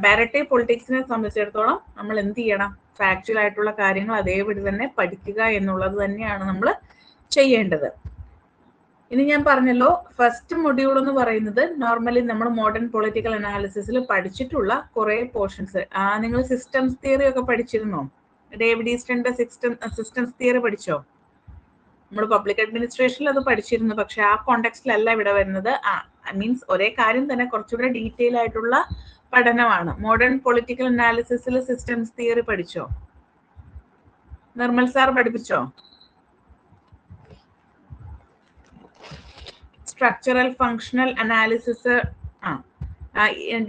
Comparative പൊളിറ്റിക്സിനെ സംബന്ധിച്ചിടത്തോളം നമ്മൾ എന്ത് ചെയ്യണം? ഫാക്ച്വൽ ആയിട്ടുള്ള കാര്യങ്ങൾ അതേപടി തന്നെ പഠിക്കുക എന്നുള്ളത് തന്നെയാണ് നമ്മൾ ചെയ്യേണ്ടത്. ഇനി ഞാൻ പറഞ്ഞല്ലോ, ഫസ്റ്റ് മൊഡ്യൂൾ എന്ന് പറയുന്നത് നോർമലി നമ്മൾ മോഡേൺ പൊളിറ്റിക്കൽ അനാലിസിസിൽ പഠിച്ചിട്ടുള്ള കുറെ പോർഷൻസ്. നിങ്ങൾ സിസ്റ്റംസ് തിയറി ഒക്കെ പഠിച്ചിരുന്നോ? ഡേവിഡ് ഈസ്റ്റന്റെ സിസ്റ്റംസ് തിയറി പഠിച്ചോ? നമ്മൾ പബ്ലിക് അഡ്മിനിസ്ട്രേഷനിൽ അത് പഠിച്ചിരുന്നു, പക്ഷെ ആ കോണ്ടെക്സ്റ്റിലല്ല ഇവിടെ വരുന്നത്. മീൻസ് ഒരേ കാര്യം തന്നെ കുറച്ചുകൂടെ ഡീറ്റെയിൽ ആയിട്ടുള്ള പഠനമാണ്. മോഡേൺ പൊളിറ്റിക്കൽ അനാലിസിസിൽ സിസ്റ്റംസ് തിയറി പഠിച്ചോ? നിർമ്മൽ സാർ പഠിപ്പിച്ചോ? സ്ട്രക്ചറൽ ഫങ്ഷണൽ അനാലിസിസ്,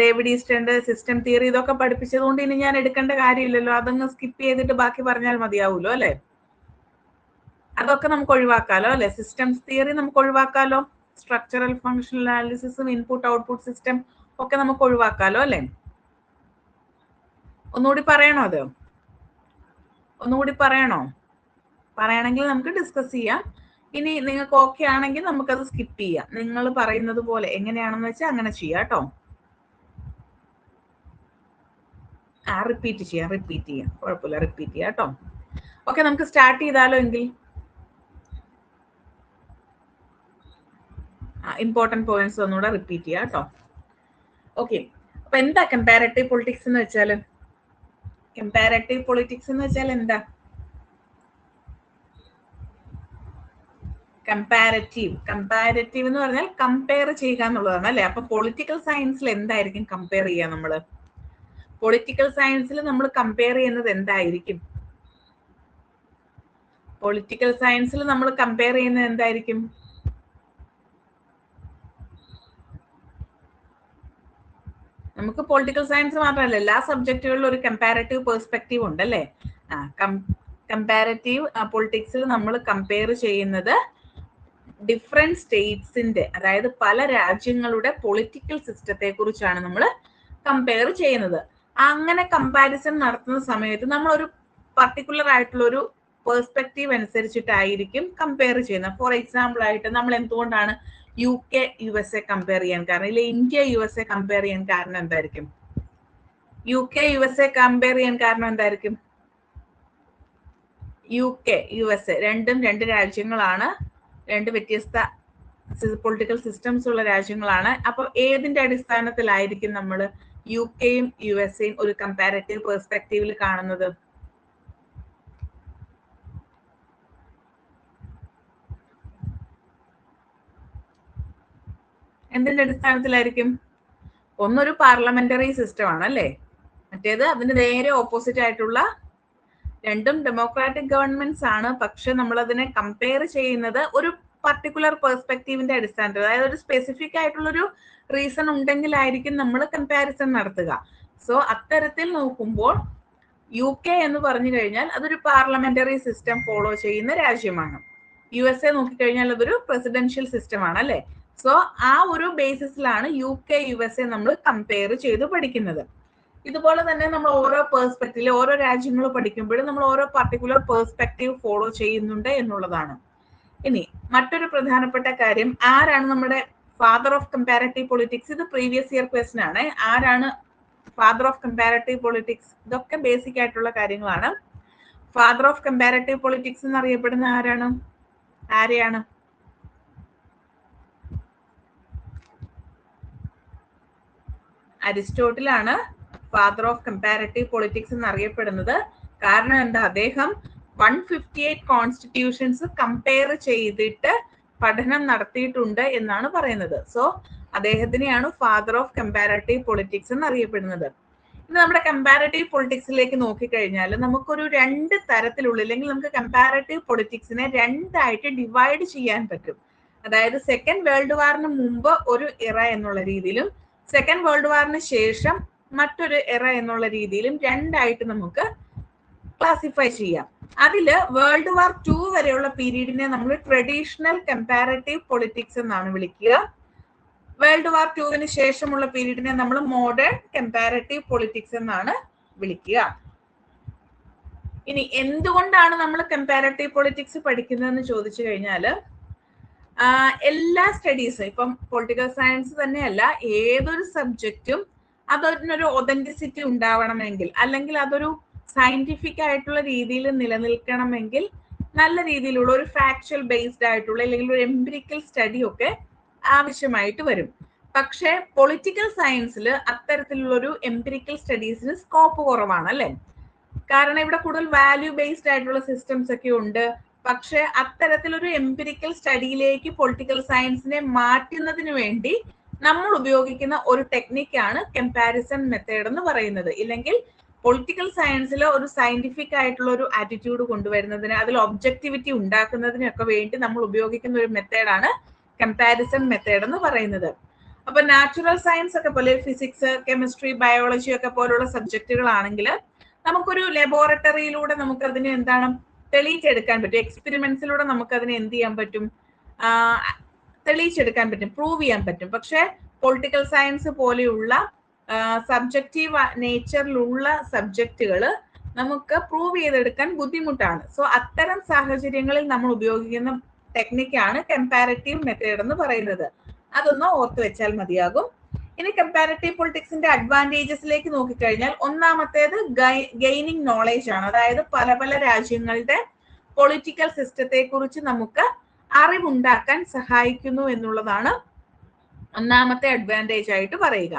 ഡേവിഡ് ഈസ്റ്റന്റെ സിസ്റ്റം തിയറി, ഇതൊക്കെ പഠിപ്പിച്ചത് കൊണ്ട് ഇനി ഞാൻ എടുക്കേണ്ട കാര്യമില്ലല്ലോ. അതങ്ങ് സ്കിപ്പ് ചെയ്തിട്ട് ബാക്കി പറഞ്ഞാൽ മതിയാവുമല്ലോ അല്ലെ? അതൊക്കെ നമുക്ക് ഒഴിവാക്കാലോ അല്ലെ? സിസ്റ്റംസ് തിയറി നമുക്ക് ഒഴിവാക്കാലോ. സ്ട്രക്ചറൽ ഫങ്ഷണൽ അനാലിസിസും ഇൻപുട്ട് ഔട്ട്പുട്ട് സിസ്റ്റം ഒക്കെ നമുക്ക് ഒഴിവാക്കാലോ അല്ലെ? ഒന്നുകൂടി പറയണോ? അത് ഒന്നുകൂടി പറയണോ? പറയണമെങ്കിൽ നമുക്ക് ഡിസ്കസ് ചെയ്യാം. ഇനി നിങ്ങൾക്ക് ഓക്കെ ആണെങ്കിൽ നമുക്കത് സ്കിപ്പ് ചെയ്യാം. നിങ്ങൾ പറയുന്നത് പോലെ എങ്ങനെയാണെന്ന് വെച്ചാൽ അങ്ങനെ ചെയ്യാം കേട്ടോ. റിപ്പീറ്റ് ചെയ്യാം കുഴപ്പമില്ല, റിപ്പീറ്റ് ചെയ്യാം കേട്ടോ. ഓക്കെ, നമുക്ക് സ്റ്റാർട്ട് ചെയ്താലോ എങ്കിൽ. ഇമ്പോർട്ടന്റ് പോയിന്റ്സ് ഒന്നുകൂടെ റിപ്പീറ്റ് ചെയ്യാം കേട്ടോ. ഓക്കെ, അപ്പൊ എന്താ കമ്പാരറ്റീവ് പൊളിറ്റിക്സ് എന്ന് വെച്ചാൽ? കമ്പാരറ്റീവ് പൊളിറ്റിക്സ് എന്ന് വെച്ചാൽ എന്താ? കമ്പാരറ്റീവ് എന്ന് പറഞ്ഞാൽ കമ്പയർ ചെയ്യുക എന്നുള്ളതാണ് അല്ലെ? അപ്പൊ പൊളിറ്റിക്കൽ സയൻസിൽ എന്തായിരിക്കും കമ്പയർ ചെയ്യുക നമ്മള്? പൊളിറ്റിക്കൽ സയൻസിൽ നമ്മൾ കമ്പയർ ചെയ്യുന്നത് എന്തായിരിക്കും? പൊളിറ്റിക്കൽ സയൻസിൽ നമ്മൾ കമ്പയർ ചെയ്യുന്നത് എന്തായിരിക്കും? നമുക്ക് പൊളിറ്റിക്കൽ സയൻസ് മാത്രമല്ല, എല്ലാ സബ്ജക്റ്റുകളിലും ഒരു കമ്പാരറ്റീവ് പെർസ്പെക്റ്റീവ് ഉണ്ടല്ലേ? കമ്പാരറ്റീവ് പൊളിറ്റിക്സിൽ നമ്മൾ കമ്പയർ ചെയ്യുന്നത് ഡിഫറെന്റ് സ്റ്റേറ്റ്സിന്റെ, അതായത് പല രാജ്യങ്ങളുടെ പൊളിറ്റിക്കൽ സിസ്റ്റത്തെ കുറിച്ചാണ് നമ്മൾ കമ്പയർ ചെയ്യുന്നത്. അങ്ങനെ കമ്പാരിസൺ നടത്തുന്ന സമയത്ത് നമ്മൾ ഒരു പർട്ടിക്കുലർ ആയിട്ടുള്ള ഒരു പെർസ്പെക്റ്റീവ് അനുസരിച്ചിട്ടായിരിക്കും കമ്പയർ ചെയ്യുന്നത്. ഫോർ എക്സാമ്പിൾ ആയിട്ട് നമ്മൾ എന്തുകൊണ്ടാണ് UK USA കമ്പയർ ചെയ്യാൻ കാരണം, ഇല്ല ഇന്ത്യ USA കമ്പയർ ചെയ്യാൻ കാരണം എന്തായിരിക്കും? UK USA കമ്പയർ ചെയ്യാൻ കാരണം എന്തായിരിക്കും? UK USA രണ്ടും രണ്ട് രാജ്യങ്ങളാണ്, രണ്ട് വ്യത്യസ്ത പൊളിറ്റിക്കൽ സിസ്റ്റംസ് ഉള്ള രാജ്യങ്ങളാണ്. അപ്പൊ ഏതിന്റെ അടിസ്ഥാനത്തിലായിരിക്കും നമ്മൾ UKയും USAയും ഒരു കമ്പാരറ്റീവ് പെർസ്പെക്റ്റീവിൽ കാണുന്നത്? എന്തിന്റെ അടിസ്ഥാനത്തിലായിരിക്കും? ഒന്നൊരു പാർലമെന്ററി സിസ്റ്റം ആണ് അല്ലേ, മറ്റേത് അതിന് നേരെ ഓപ്പോസിറ്റ് ആയിട്ടുള്ള രണ്ടും ഡെമോക്രാറ്റിക് ഗവൺമെന്റ്സ് ആണ്. പക്ഷെ നമ്മൾ അതിനെ കമ്പയർ ചെയ്യുന്നത് ഒരു പർട്ടിക്കുലർ പെർസ്പെക്റ്റീവിന്റെ അടിസ്ഥാനത്തിൽ, അതായത് ഒരു സ്പെസിഫിക് ആയിട്ടുള്ളൊരു റീസൺ ഉണ്ടെങ്കിലായിരിക്കും നമ്മൾ കമ്പാരിസൺ നടത്തുക. സോ അത്തരത്തിൽ നോക്കുമ്പോൾ UK എന്ന് പറഞ്ഞു കഴിഞ്ഞാൽ അതൊരു പാർലമെന്ററി സിസ്റ്റം ഫോളോ ചെയ്യുന്ന രാജ്യമാണ്. USA നോക്കിക്കഴിഞ്ഞാൽ അതൊരു പ്രസിഡൻഷ്യൽ സിസ്റ്റം ആണ് അല്ലെ? സോ ആ ഒരു ബേസിസിലാണ് UK USA നമ്മൾ കമ്പയർ ചെയ്ത് പഠിക്കുന്നത്. ഇതുപോലെ തന്നെ നമ്മൾ ഓരോ പെർസ്പെക്റ്റീവിൽ ഓരോ രാജ്യങ്ങൾ പഠിക്കുമ്പോഴും നമ്മൾ ഓരോ പർട്ടിക്കുലർ പെർസ്പെക്റ്റീവ് ഫോളോ ചെയ്യുന്നുണ്ട് എന്നുള്ളതാണ്. ഇനി മറ്റൊരു പ്രധാനപ്പെട്ട കാര്യം, ആരാണ് നമ്മുടെ ഫാദർ ഓഫ് കമ്പാരറ്റീവ് പൊളിറ്റിക്സ്? ഇത് പ്രീവിയസ് ഇയർ ക്വസ്റ്റ്യൻ ആണ്. ആരാണ് ഫാദർ ഓഫ് കമ്പാരറ്റീവ് പൊളിറ്റിക്സ്? ഇതൊക്കെ ബേസിക് ആയിട്ടുള്ള കാര്യങ്ങളാണ്. ഫാദർ ഓഫ് കമ്പാരറ്റീവ് പൊളിറ്റിക്സ് എന്നറിയപ്പെടുന്ന ആരെയാണ്? അരിസ്റ്റോട്ടിലാണ് ഫാദർ ഓഫ് കമ്പാരറ്റീവ് പൊളിറ്റിക്സ് എന്നറിയപ്പെടുന്നത്. കാരണം എന്താ? അദ്ദേഹം 158 കോൺസ്റ്റിറ്റ്യൂഷൻസ് കമ്പയർ ചെയ്തിട്ട് പഠനം നടത്തിയിട്ടുണ്ട് എന്നാണ് പറയുന്നത്. സോ അദ്ദേഹത്തിനെയാണ് ഫാദർ ഓഫ് കമ്പാരറ്റീവ് പൊളിറ്റിക്സ് എന്നറിയപ്പെടുന്നത്. ഇനി നമ്മുടെ കമ്പാരറ്റീവ് പൊളിറ്റിക്സിലേക്ക് നോക്കിക്കഴിഞ്ഞാൽ നമുക്കൊരു രണ്ട് തരത്തിലുള്ള, അല്ലെങ്കിൽ നമുക്ക് കമ്പാരറ്റീവ് പൊളിറ്റിക്സിനെ രണ്ടായിട്ട് ഡിവൈഡ് ചെയ്യാൻ പറ്റും. അതായത് സെക്കൻഡ് വേൾഡ് വാറിന് മുമ്പ് ഒരു ഇറ എന്നുള്ള രീതിയിലും സെക്കൻഡ് വേൾഡ് വാറിന് ശേഷം മറ്റൊരു ഇറ എന്നുള്ള രീതിയിലും രണ്ടായിട്ട് നമുക്ക് ക്ലാസിഫൈ ചെയ്യാം. അതില് വേൾഡ് വാർ 2 വരെയുള്ള പീരീഡിനെ നമ്മൾ ട്രഡീഷണൽ കമ്പാരറ്റീവ് പൊളിറ്റിക്സ് എന്നാണ് വിളിക്കുക. വേൾഡ് വാർ 2 ശേഷമുള്ള പീരീഡിനെ നമ്മൾ മോഡേൺ കമ്പാരറ്റീവ് പൊളിറ്റിക്സ് എന്നാണ് വിളിക്കുക. ഇനി എന്തുകൊണ്ടാണ് നമ്മൾ കമ്പാരറ്റീവ് പൊളിറ്റിക്സ് പഠിക്കുന്നതെന്ന് ചോദിച്ചു കഴിഞ്ഞാൽ, എല്ലാ സ്റ്റഡീസും, ഇപ്പം പൊളിറ്റിക്കൽ സയൻസ് തന്നെയല്ല, ഏതൊരു സബ്ജക്റ്റും അതിനൊരു ഒതന്റിസിറ്റി ഉണ്ടാവണമെങ്കിൽ, അല്ലെങ്കിൽ അതൊരു സയന്റിഫിക് ആയിട്ടുള്ള രീതിയിൽ നിലനിൽക്കണമെങ്കിൽ നല്ല രീതിയിലുള്ള ഒരു ഫാക്ച്വൽ ബേസ്ഡ് ആയിട്ടുള്ള അല്ലെങ്കിൽ ഒരു എംപിരിക്കൽ സ്റ്റഡി ഒക്കെ ആവശ്യമായിട്ട് വരും. പക്ഷേ പൊളിറ്റിക്കൽ സയൻസിൽ അത്തരത്തിലുള്ള ഒരു എംപിരിക്കൽ സ്റ്റഡീസിന് സ്കോപ്പ് കുറവാണ് അല്ലെ. കാരണം ഇവിടെ കൂടുതൽ വാല്യൂ ബേസ്ഡ് ആയിട്ടുള്ള സിസ്റ്റംസ് ഒക്കെ ഉണ്ട്. പക്ഷെ അത്തരത്തിലൊരു എംപിരിക്കൽ സ്റ്റഡിയിലേക്ക് പൊളിറ്റിക്കൽ സയൻസിനെ മാറ്റുന്നതിന് വേണ്ടി നമ്മൾ ഉപയോഗിക്കുന്ന ഒരു ടെക്നിക്കാണ് കമ്പാരിസൺ മെത്തേഡ് എന്ന് പറയുന്നത്. ഇല്ലെങ്കിൽ പൊളിറ്റിക്കൽ സയൻസിൽ ഒരു സയന്റിഫിക് ആയിട്ടുള്ള ഒരു ആറ്റിറ്റ്യൂഡ് കൊണ്ടുവരുന്നതിന്, അതിൽ ഒബ്ജക്ടിവിറ്റി ഉണ്ടാക്കുന്നതിനൊക്കെ വേണ്ടി നമ്മൾ ഉപയോഗിക്കുന്ന ഒരു മെത്തേഡാണ് കമ്പാരിസൺ മെത്തേഡ് എന്ന് പറയുന്നത്. അപ്പൊ നാച്ചുറൽ സയൻസ് ഒക്കെ പോലെ ഫിസിക്സ്, കെമിസ്ട്രി, ബയോളജി ഒക്കെ പോലുള്ള സബ്ജക്റ്റുകളാണെങ്കിൽ നമുക്കൊരു ലബോറട്ടറിയിലൂടെ നമുക്ക് അതിനെ എന്താണ് തെളിയിച്ചെടുക്കാൻ പറ്റും. എക്സ്പെരിമെന്റ്സിലൂടെ നമുക്ക് അതിനെ എന്ത് ചെയ്യാൻ പറ്റും, തെളിയിച്ചെടുക്കാൻ പറ്റും, പ്രൂവ് ചെയ്യാൻ പറ്റും. പക്ഷെ പൊളിറ്റിക്കൽ സയൻസ് പോലെയുള്ള സബ്ജക്റ്റീവ് നേച്ചറിലുള്ള സബ്ജക്റ്റുകൾ നമുക്ക് പ്രൂവ് ചെയ്തെടുക്കാൻ ബുദ്ധിമുട്ടാണ്. സോ അത്തരം സാഹചര്യങ്ങളിൽ നമ്മൾ ഉപയോഗിക്കുന്ന ടെക്നിക്കാണ് കമ്പാരറ്റീവ് മെത്തേഡ് എന്ന് പറയുന്നത്. അതൊന്ന് ഓർത്ത് വെച്ചാൽ മതിയാകും. ഇനി കമ്പാരറ്റീവ് പൊളിറ്റിക്സിന്റെ അഡ്വാൻറ്റേജസിലേക്ക് നോക്കിക്കഴിഞ്ഞാൽ ഒന്നാമത്തേത് ഗെയിനിങ് നോളേജ് ആണ്. അതായത് പല പല രാജ്യങ്ങളുടെ പൊളിറ്റിക്കൽ സിസ്റ്റത്തെ കുറിച്ച് നമുക്ക് അറിവുണ്ടാക്കാൻ സഹായിക്കുന്നു എന്നുള്ളതാണ് ഒന്നാമത്തെ അഡ്വാൻറ്റേജ് ആയിട്ട് പറയുക.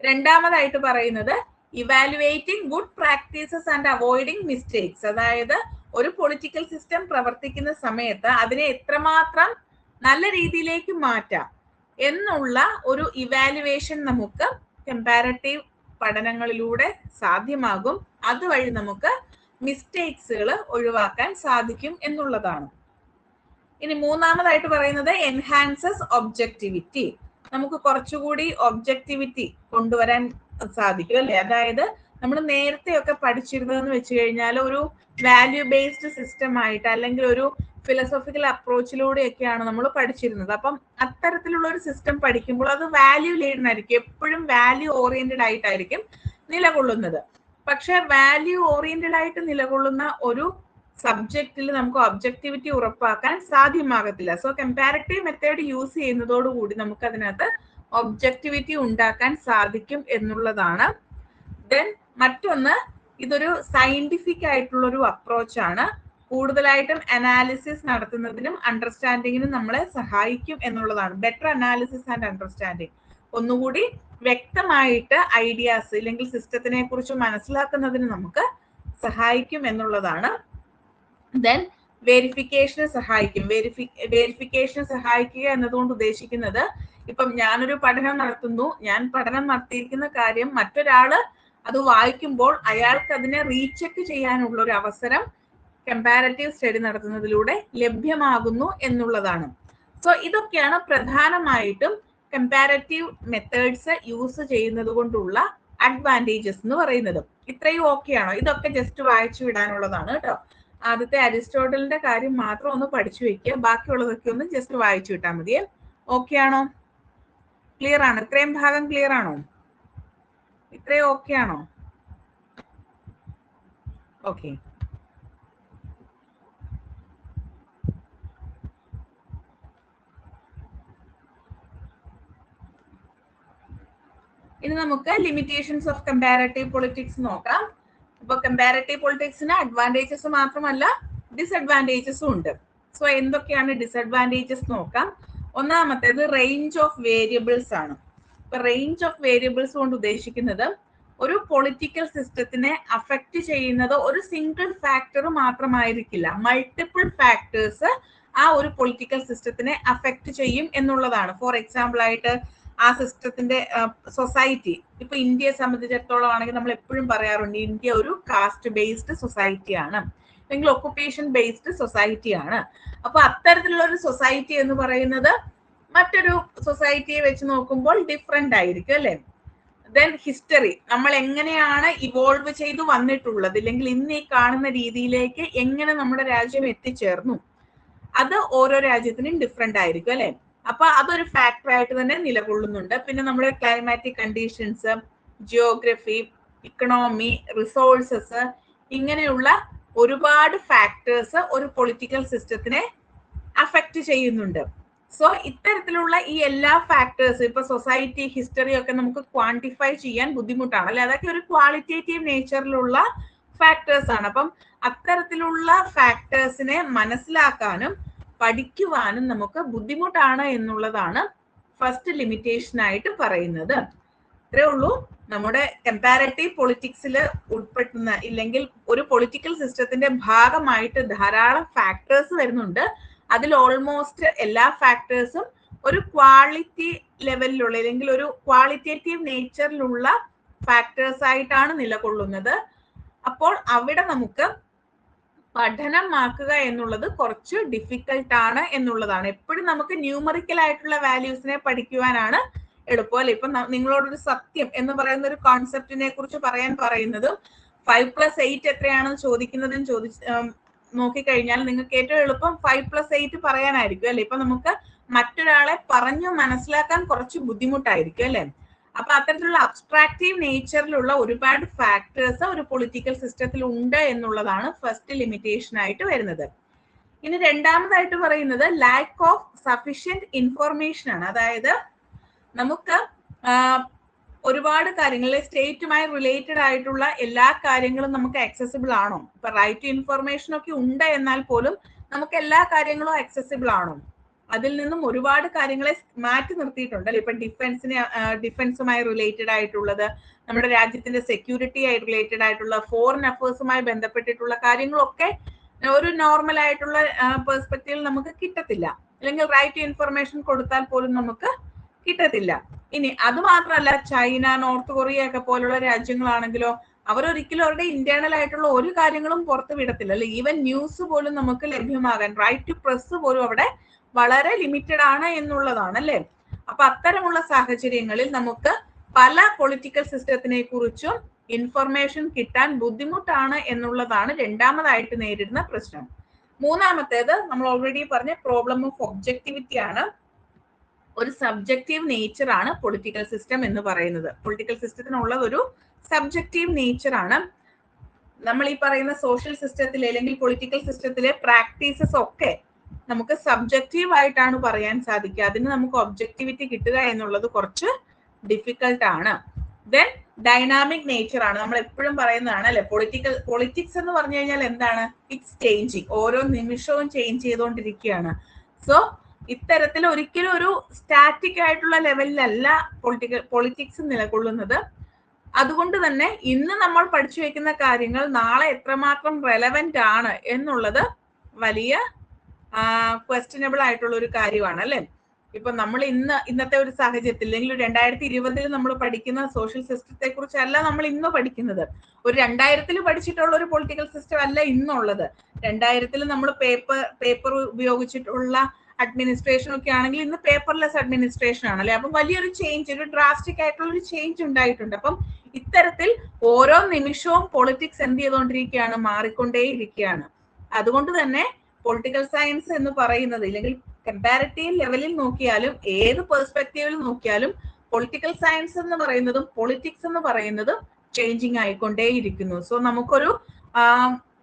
രണ്ടാമതായിട്ട് പറയുന്നത് evaluating good practices and avoiding mistakes. അതായത് ഒരു പൊളിറ്റിക്കൽ സിസ്റ്റം പ്രവർത്തിക്കുന്ന സമയത്ത് അതിനെ എത്രമാത്രം നല്ല രീതിയിലേക്ക് മാറ്റാം എന്നുള്ള ഒരു ഇവാലുവേഷൻ നമുക്ക് കമ്പാരറ്റീവ് പഠനങ്ങളിലൂടെ സാധ്യമാകും. അതുവഴി നമുക്ക് മിസ്റ്റേക്സുകൾ ഒഴിവാക്കാൻ സാധിക്കും എന്നുള്ളതാണ്. ഇനി മൂന്നാമതായിട്ട് പറയുന്നത് എൻഹാൻസസ് ഒബ്ജക്ടിവിറ്റി. നമുക്ക് കുറച്ചുകൂടി ഒബ്ജക്ടിവിറ്റി കൊണ്ടുവരാൻ സാധിക്കും അല്ലെ. അതായത് നമ്മൾ നേരത്തെയൊക്കെ പഠിച്ചിരുന്നതെന്ന് വെച്ച് കഴിഞ്ഞാൽ ഒരു വാല്യൂ ബേസ്ഡ് സിസ്റ്റം ആയിട്ട് അല്ലെങ്കിൽ ഒരു ഫിലോസോഫിക്കൽ അപ്രോച്ചിലൂടെയൊക്കെയാണ് നമ്മൾ പഠിച്ചിരുന്നത്. അപ്പം അത്തരത്തിലുള്ള ഒരു സിസ്റ്റം പഠിക്കുമ്പോൾ അത് വാല്യൂ ലീഡൻ ആയിരിക്കും, എപ്പോഴും വാല്യൂ ഓറിയന്റഡ് ആയിട്ടായിരിക്കും നിലകൊള്ളുന്നത്. പക്ഷെ വാല്യൂ ഓറിയന്റഡ് ആയിട്ട് നിലകൊള്ളുന്ന ഒരു സബ്ജക്റ്റിൽ നമുക്ക് ഒബ്ജക്ടിവിറ്റി ഉറപ്പാക്കാൻ സാധ്യമാകത്തില്ല. സോ കമ്പാരറ്റീവ് മെത്തേഡ് യൂസ് ചെയ്യുന്നതോടുകൂടി നമുക്ക് അതിനകത്ത് ഒബ്ജക്ടിവിറ്റി ഉണ്ടാക്കാൻ സാധിക്കും എന്നുള്ളതാണ്. ദെൻ മറ്റൊന്ന്, ഇതൊരു സയന്റിഫിക് ആയിട്ടുള്ള ഒരു അപ്രോച്ചാണ്. കൂടുതലായിട്ടും അനാലിസിസ് നടത്തുന്നതിനും അണ്ടർസ്റ്റാൻഡിങ്ങിനും നമ്മളെ സഹായിക്കും എന്നുള്ളതാണ്. ബെറ്റർ അനാലിസിസ് ആൻഡ് അണ്ടർസ്റ്റാൻഡിങ്, ഒന്നുകൂടി വ്യക്തമായിട്ട് ഐഡിയാസ് അല്ലെങ്കിൽ സിസ്റ്റത്തിനെ കുറിച്ച് മനസ്സിലാക്കുന്നതിന് നമുക്ക് സഹായിക്കും എന്നുള്ളതാണ്. ദെൻ വെരിഫിക്കേഷന് സഹായിക്കും. വെരിഫിക്കേഷന് സഹായിക്കുക എന്നതുകൊണ്ട് ഉദ്ദേശിക്കുന്നത്, ഇപ്പം ഞാനൊരു പഠനം നടത്തുന്നു, ഞാൻ പഠനം നടത്തിയിരിക്കുന്ന കാര്യം മറ്റൊരാള് അത് വായിക്കുമ്പോൾ അയാൾക്ക് അതിനെ റീചെക്ക് ചെയ്യാനുള്ള ഒരു അവസരം കമ്പാരറ്റീവ് സ്റ്റഡി നടത്തുന്നതിലൂടെ ലഭ്യമാകുന്നു എന്നുള്ളതാണ്. സോ ഇതൊക്കെയാണ് പ്രധാനമായിട്ടും കമ്പാരറ്റീവ് മെത്തേഡ്സ് യൂസ് ചെയ്യുന്നത് കൊണ്ടുള്ള അഡ്വാൻറ്റേജസ് എന്ന് പറയുന്നത്. ഇത്രയും ഓക്കെയാണോ? ഇതൊക്കെ ജസ്റ്റ് വായിച്ചു വിടാനുള്ളതാണ് കേട്ടോ. ആദ്യത്തെ അരിസ്റ്റോട്ടലിന്റെ കാര്യം മാത്രം ഒന്ന് പഠിച്ചു വെക്കുക, ബാക്കിയുള്ളതൊക്കെ ഒന്ന് ജസ്റ്റ് വായിച്ചു വിട്ടാൽ മതിയേ. ഓക്കെ ആണോ? ക്ലിയർ ആണ്? ഇത്രയും ഭാഗം ക്ലിയർ ആണോ? ഇത്രയും ഓക്കെ ആണോ? ഓക്കെ. ഇനി നമുക്ക് ലിമിറ്റേഷൻസ് ഓഫ് കമ്പാരറ്റീവ് പൊളിറ്റിക്സ് നോക്കാം. അപ്പൊ കമ്പാരറ്റീവ് പൊളിറ്റിക്സിന് അഡ്വാൻറ്റേജസ് മാത്രമല്ല ഡിസഡ്വാൻറ്റേജസും ഉണ്ട്. സോ എന്തൊക്കെയാണ് ഡിസഡ്വാൻറ്റേജസ് നോക്കാം. ഒന്നാമത്തേത് റേഞ്ച് ഓഫ് വേരിയബിൾസ് ആണ്. ഇപ്പൊ റേഞ്ച് ഓഫ് വേരിയബിൾസ് കൊണ്ട് ഉദ്ദേശിക്കുന്നത് ഒരു പൊളിറ്റിക്കൽ സിസ്റ്റത്തിനെ അഫക്റ്റ് ചെയ്യുന്നത് ഒരു സിംഗിൾ ഫാക്ടർ മാത്രമായിരിക്കില്ല, മൾട്ടിപ്പിൾ ഫാക്ടേഴ്സ് ആ ഒരു പൊളിറ്റിക്കൽ സിസ്റ്റത്തിനെ അഫക്റ്റ് ചെയ്യും എന്നുള്ളതാണ്. ഫോർ എക്സാമ്പിൾ ആയിട്ട് ആ സിസ്റ്റത്തിന്റെ സൊസൈറ്റി, ഇപ്പൊ ഇന്ത്യയെ സംബന്ധിച്ചിടത്തോളം ആണെങ്കിൽ നമ്മൾ എപ്പോഴും പറയാറുണ്ട് ഇന്ത്യ ഒരു കാസ്റ്റ് ബേസ്ഡ് സൊസൈറ്റി ആണ്, അല്ലെങ്കിൽ ഒക്കുപ്പേഷൻ ബേസ്ഡ് സൊസൈറ്റി ആണ്. അപ്പൊ അത്തരത്തിലുള്ള ഒരു സൊസൈറ്റി എന്ന് പറയുന്നത് മറ്റൊരു സൊസൈറ്റിയെ വെച്ച് നോക്കുമ്പോൾ ഡിഫറെന്റ് ആയിരിക്കും അല്ലെ. ദെൻ ഹിസ്റ്ററി, നമ്മൾ എങ്ങനെയാണ് ഇവോൾവ് ചെയ്തു വന്നിട്ടുള്ളത്, ഇല്ലെങ്കിൽ ഇന്ന് ഈ കാണുന്ന രീതിയിലേക്ക് എങ്ങനെ നമ്മുടെ രാജ്യം എത്തിച്ചേർന്നു, അത് ഓരോ രാജ്യത്തിനും ഡിഫറെന്റ് ആയിരിക്കും അല്ലെ. അപ്പൊ അതൊരു ഫാക്ടർ ആയിട്ട് തന്നെ നിലകൊള്ളുന്നുണ്ട്. പിന്നെ നമ്മുടെ climatic conditions, geography, economy, resources, ഇങ്ങനെയുള്ള ഒരുപാട് ഫാക്ടേഴ്സ് ഒരു പൊളിറ്റിക്കൽ സിസ്റ്റത്തിനെ അഫക്റ്റ് ചെയ്യുന്നുണ്ട്. സോ ഇത്തരത്തിലുള്ള ഈ എല്ലാ ഫാക്ടേഴ്സ്, ഇപ്പൊ സൊസൈറ്റി, ഹിസ്റ്ററി ഒക്കെ നമുക്ക് ക്വാണ്ടിഫൈ ചെയ്യാൻ ബുദ്ധിമുട്ടാണ് അല്ലെ. അതൊക്കെ ഒരു ക്വാളിറ്റേറ്റീവ് നേച്ചറിലുള്ള ഫാക്ടേഴ്സ് ആണ്. അപ്പം അത്തരത്തിലുള്ള ഫാക്ടേഴ്സിനെ മനസ്സിലാക്കാനും പഠിക്കുവാനും നമുക്ക് ബുദ്ധിമുട്ടാണ് എന്നുള്ളതാണ് ഫസ്റ്റ് ലിമിറ്റേഷൻ ആയിട്ട് പറയുന്നത്. ഇത്രേ ഉള്ളൂ. നമ്മുടെ കമ്പാരറ്റീവ് പൊളിറ്റിക്സിൽ ഉൾപ്പെടുന്ന, ഇല്ലെങ്കിൽ ഒരു പൊളിറ്റിക്കൽ സിസ്റ്റത്തിന്റെ ഭാഗമായിട്ട് ധാരാളം ഫാക്ടേഴ്സ് വരുന്നുണ്ട്. അതിൽ ഓൾമോസ്റ്റ് എല്ലാ ഫാക്ടേഴ്സും ഒരു ക്വാളിറ്റി ലെവലിലുള്ള, അല്ലെങ്കിൽ ഒരു ക്വാളിറ്റേറ്റീവ് നേച്ചറിലുള്ള ഫാക്ടേഴ്സ് ആയിട്ടാണ് നിലകൊള്ളുന്നത്. അപ്പോൾ അവിടെ നമുക്ക് പഠനമാക്കുക എന്നുള്ളത് കുറച്ച് ഡിഫിക്കൽട്ട് ആണ് എന്നുള്ളതാണ്. എപ്പോഴും നമുക്ക് ന്യൂമറിക്കൽ ആയിട്ടുള്ള വാല്യൂസിനെ പഠിക്കുവാനാണ് എളുപ്പം അല്ലെ. ഇപ്പൊ നിങ്ങളോടൊരു സത്യം എന്ന് പറയുന്ന ഒരു കോൺസെപ്റ്റിനെ കുറിച്ച് പറയുന്നതും 5+8 എത്രയാണെന്ന് ചോദിക്കുന്നതും നോക്കിക്കഴിഞ്ഞാൽ നിങ്ങൾക്ക് ഏറ്റവും എളുപ്പം 5+8 പറയാനായിരിക്കും അല്ലെ. ഇപ്പൊ നമുക്ക് മറ്റൊരാളെ പറഞ്ഞു മനസ്സിലാക്കാൻ കുറച്ച് ബുദ്ധിമുട്ടായിരിക്കും അല്ലെ. അപ്പൊ അത്തരത്തിലുള്ള അബ്സ്ട്രാക്റ്റീവ് നേച്ചറിലുള്ള ഒരുപാട് ഫാക്ടേഴ്സ് ഒരു പൊളിറ്റിക്കൽ സിസ്റ്റത്തിൽ ഉണ്ട് എന്നുള്ളതാണ് ഫസ്റ്റ് ലിമിറ്റേഷൻ ആയിട്ട് വരുന്നത്. ഇനി രണ്ടാമതായിട്ട് പറയുന്നത് ലാക്ക് ഓഫ് സഫിഷ്യന്റ് ഇൻഫോർമേഷൻ ആണ്. അതായത് നമുക്ക് ഒരുപാട് കാര്യങ്ങൾ, സ്റ്റേറ്റുമായി റിലേറ്റഡ് ആയിട്ടുള്ള എല്ലാ കാര്യങ്ങളും നമുക്ക് ആക്സസിബിൾ ആണോ? ഇപ്പൊ റൈറ്റ് ടു ഇൻഫർമേഷൻ ഒക്കെ ഉണ്ട് എന്നാൽ പോലും നമുക്ക് എല്ലാ കാര്യങ്ങളും ആക്സസിബിൾ ആണോ? അതിൽ നിന്നും ഒരുപാട് കാര്യങ്ങളെ മാറ്റി നിർത്തിയിട്ടുണ്ട് അല്ലെ. ഇപ്പൊ ഡിഫൻസുമായി റിലേറ്റഡ് ആയിട്ടുള്ളത്, നമ്മുടെ രാജ്യത്തിന്റെ സെക്യൂരിറ്റി ആയി റിലേറ്റഡ് ആയിട്ടുള്ള, ഫോറിൻ അഫയേഴ്സുമായി ബന്ധപ്പെട്ടിട്ടുള്ള കാര്യങ്ങളൊക്കെ ഒരു നോർമൽ ആയിട്ടുള്ള പെർസ്പെക്റ്റീവിൽ നമുക്ക് കിട്ടത്തില്ല. അല്ലെങ്കിൽ റൈറ്റ് ടു ഇൻഫർമേഷൻ കൊടുത്താൽ പോലും നമുക്ക് കിട്ടത്തില്ല. ഇനി അത് മാത്രമല്ല, ചൈന, നോർത്ത് കൊറിയ ഒക്കെ പോലുള്ള രാജ്യങ്ങളാണെങ്കിലോ അവരൊരിക്കലും അവരുടെ ഇന്റേണൽ ആയിട്ടുള്ള ഒരു കാര്യങ്ങളും പുറത്ത് വിടത്തില്ല അല്ലെ. ഈവൻ ന്യൂസ് പോലും നമുക്ക് ലഭ്യമാകാൻ, റൈറ്റ് ടു പ്രസ് പോലും അവിടെ വളരെ ലിമിറ്റഡ് ആണ് എന്നുള്ളതാണ് അല്ലെ. അപ്പൊ അത്തരമുള്ള സാഹചര്യങ്ങളിൽ നമുക്ക് പല പൊളിറ്റിക്കൽ സിസ്റ്റത്തിനെ കുറിച്ചും ഇൻഫർമേഷൻ കിട്ടാൻ ബുദ്ധിമുട്ടാണ് എന്നുള്ളതാണ് രണ്ടാമതായിട്ട് നേരിടുന്ന പ്രശ്നം. മൂന്നാമത്തേത് നമ്മൾ ഓൾറെഡി പറഞ്ഞ പ്രോബ്ലം ഓഫ് ഒബ്ജക്ടിവിറ്റി ആണ്. ഒരു സബ്ജക്റ്റീവ് നേച്ചർ ആണ് പൊളിറ്റിക്കൽ സിസ്റ്റം എന്ന് പറയുന്നത്. പൊളിറ്റിക്കൽ സിസ്റ്റത്തിനുള്ള ഒരു സബ്ജക്റ്റീവ് നേച്ചർ ആണ്. നമ്മൾ ഈ പറയുന്ന സോഷ്യൽ സിസ്റ്റത്തിലെ അല്ലെങ്കിൽ പൊളിറ്റിക്കൽ സിസ്റ്റത്തിലെ പ്രാക്ടീസസ് ഒക്കെ നമുക്ക് സബ്ജക്റ്റീവ് ആയിട്ടാണ് പറയാൻ സാധിക്കുക. അതിന് നമുക്ക് ഒബ്ജക്ടിവിറ്റി കിട്ടുക എന്നുള്ളത് കുറച്ച് ഡിഫിക്കൽട്ട് ആണ്. ദെൻ ഡൈനാമിക് നേച്ചർ ആണ്. നമ്മൾ എപ്പോഴും പറയുന്നതാണ് അല്ലെ, പൊളിറ്റിക്സ് എന്ന് പറഞ്ഞു കഴിഞ്ഞാൽ എന്താണ്? It's changing. ഓരോ നിമിഷവും ചേഞ്ച് ചെയ്തുകൊണ്ടിരിക്കുകയാണ്. സോ ഇത്തരത്തിൽ ഒരിക്കലും ഒരു സ്റ്റാറ്റിക് ആയിട്ടുള്ള ലെവലിലല്ല പൊളിറ്റിക്സ് നിലകൊള്ളുന്നത്. അതുകൊണ്ട് തന്നെ ഇന്ന് നമ്മൾ പഠിച്ചു വെക്കുന്ന കാര്യങ്ങൾ നാളെ എത്രമാത്രം റെലവെന്റ് ആണ് എന്നുള്ളത് വലിയ ക്വസ്റ്റ്യനബിൾ ആയിട്ടുള്ള ഒരു കാര്യമാണ് അല്ലെ. ഇപ്പൊ നമ്മൾ ഇന്നത്തെ ഒരു സാഹചര്യത്തിൽ, അല്ലെങ്കിൽ 2020 നമ്മൾ പഠിക്കുന്ന സോഷ്യൽ സിസ്റ്റത്തെ കുറിച്ചല്ല നമ്മൾ ഇന്ന് പഠിക്കുന്നത്. ഒരു 2000 പഠിച്ചിട്ടുള്ള ഒരു പൊളിറ്റിക്കൽ സിസ്റ്റം അല്ല ഇന്നുള്ളത്. 2000 നമ്മൾ പേപ്പർ ഉപയോഗിച്ചിട്ടുള്ള അഡ്മിനിസ്ട്രേഷൻ ഒക്കെ ആണെങ്കിൽ ഇന്ന് പേപ്പർലെസ് അഡ്മിനിസ്ട്രേഷൻ ആണ് അല്ലെ. അപ്പം വലിയൊരു ചേഞ്ച്, ഒരു ഡ്രാസ്റ്റിക് ആയിട്ടുള്ള ഒരു ചേഞ്ച് ഉണ്ടായിട്ടുണ്ട്. അപ്പം ഇത്തരത്തിൽ ഓരോ നിമിഷവും പൊളിറ്റിക്സ് എന്ത് ചെയ്തുകൊണ്ടിരിക്കുകയാണ്? മാറിക്കൊണ്ടേയിരിക്കുകയാണ്. അതുകൊണ്ട് തന്നെ പൊളിറ്റിക്കൽ സയൻസ് എന്ന് പറയുന്നത്, ഇല്ലെങ്കിൽ കമ്പാരിറ്റീവ് ലെവലിൽ നോക്കിയാലും ഏത് പെർസ്പെക്റ്റീവിൽ നോക്കിയാലും പൊളിറ്റിക്കൽ സയൻസ് എന്ന് പറയുന്നതും പൊളിറ്റിക്സ് എന്ന് പറയുന്നതും ചേഞ്ചിങ് ആയിക്കൊണ്ടേയിരിക്കുന്നു. സോ നമുക്കൊരു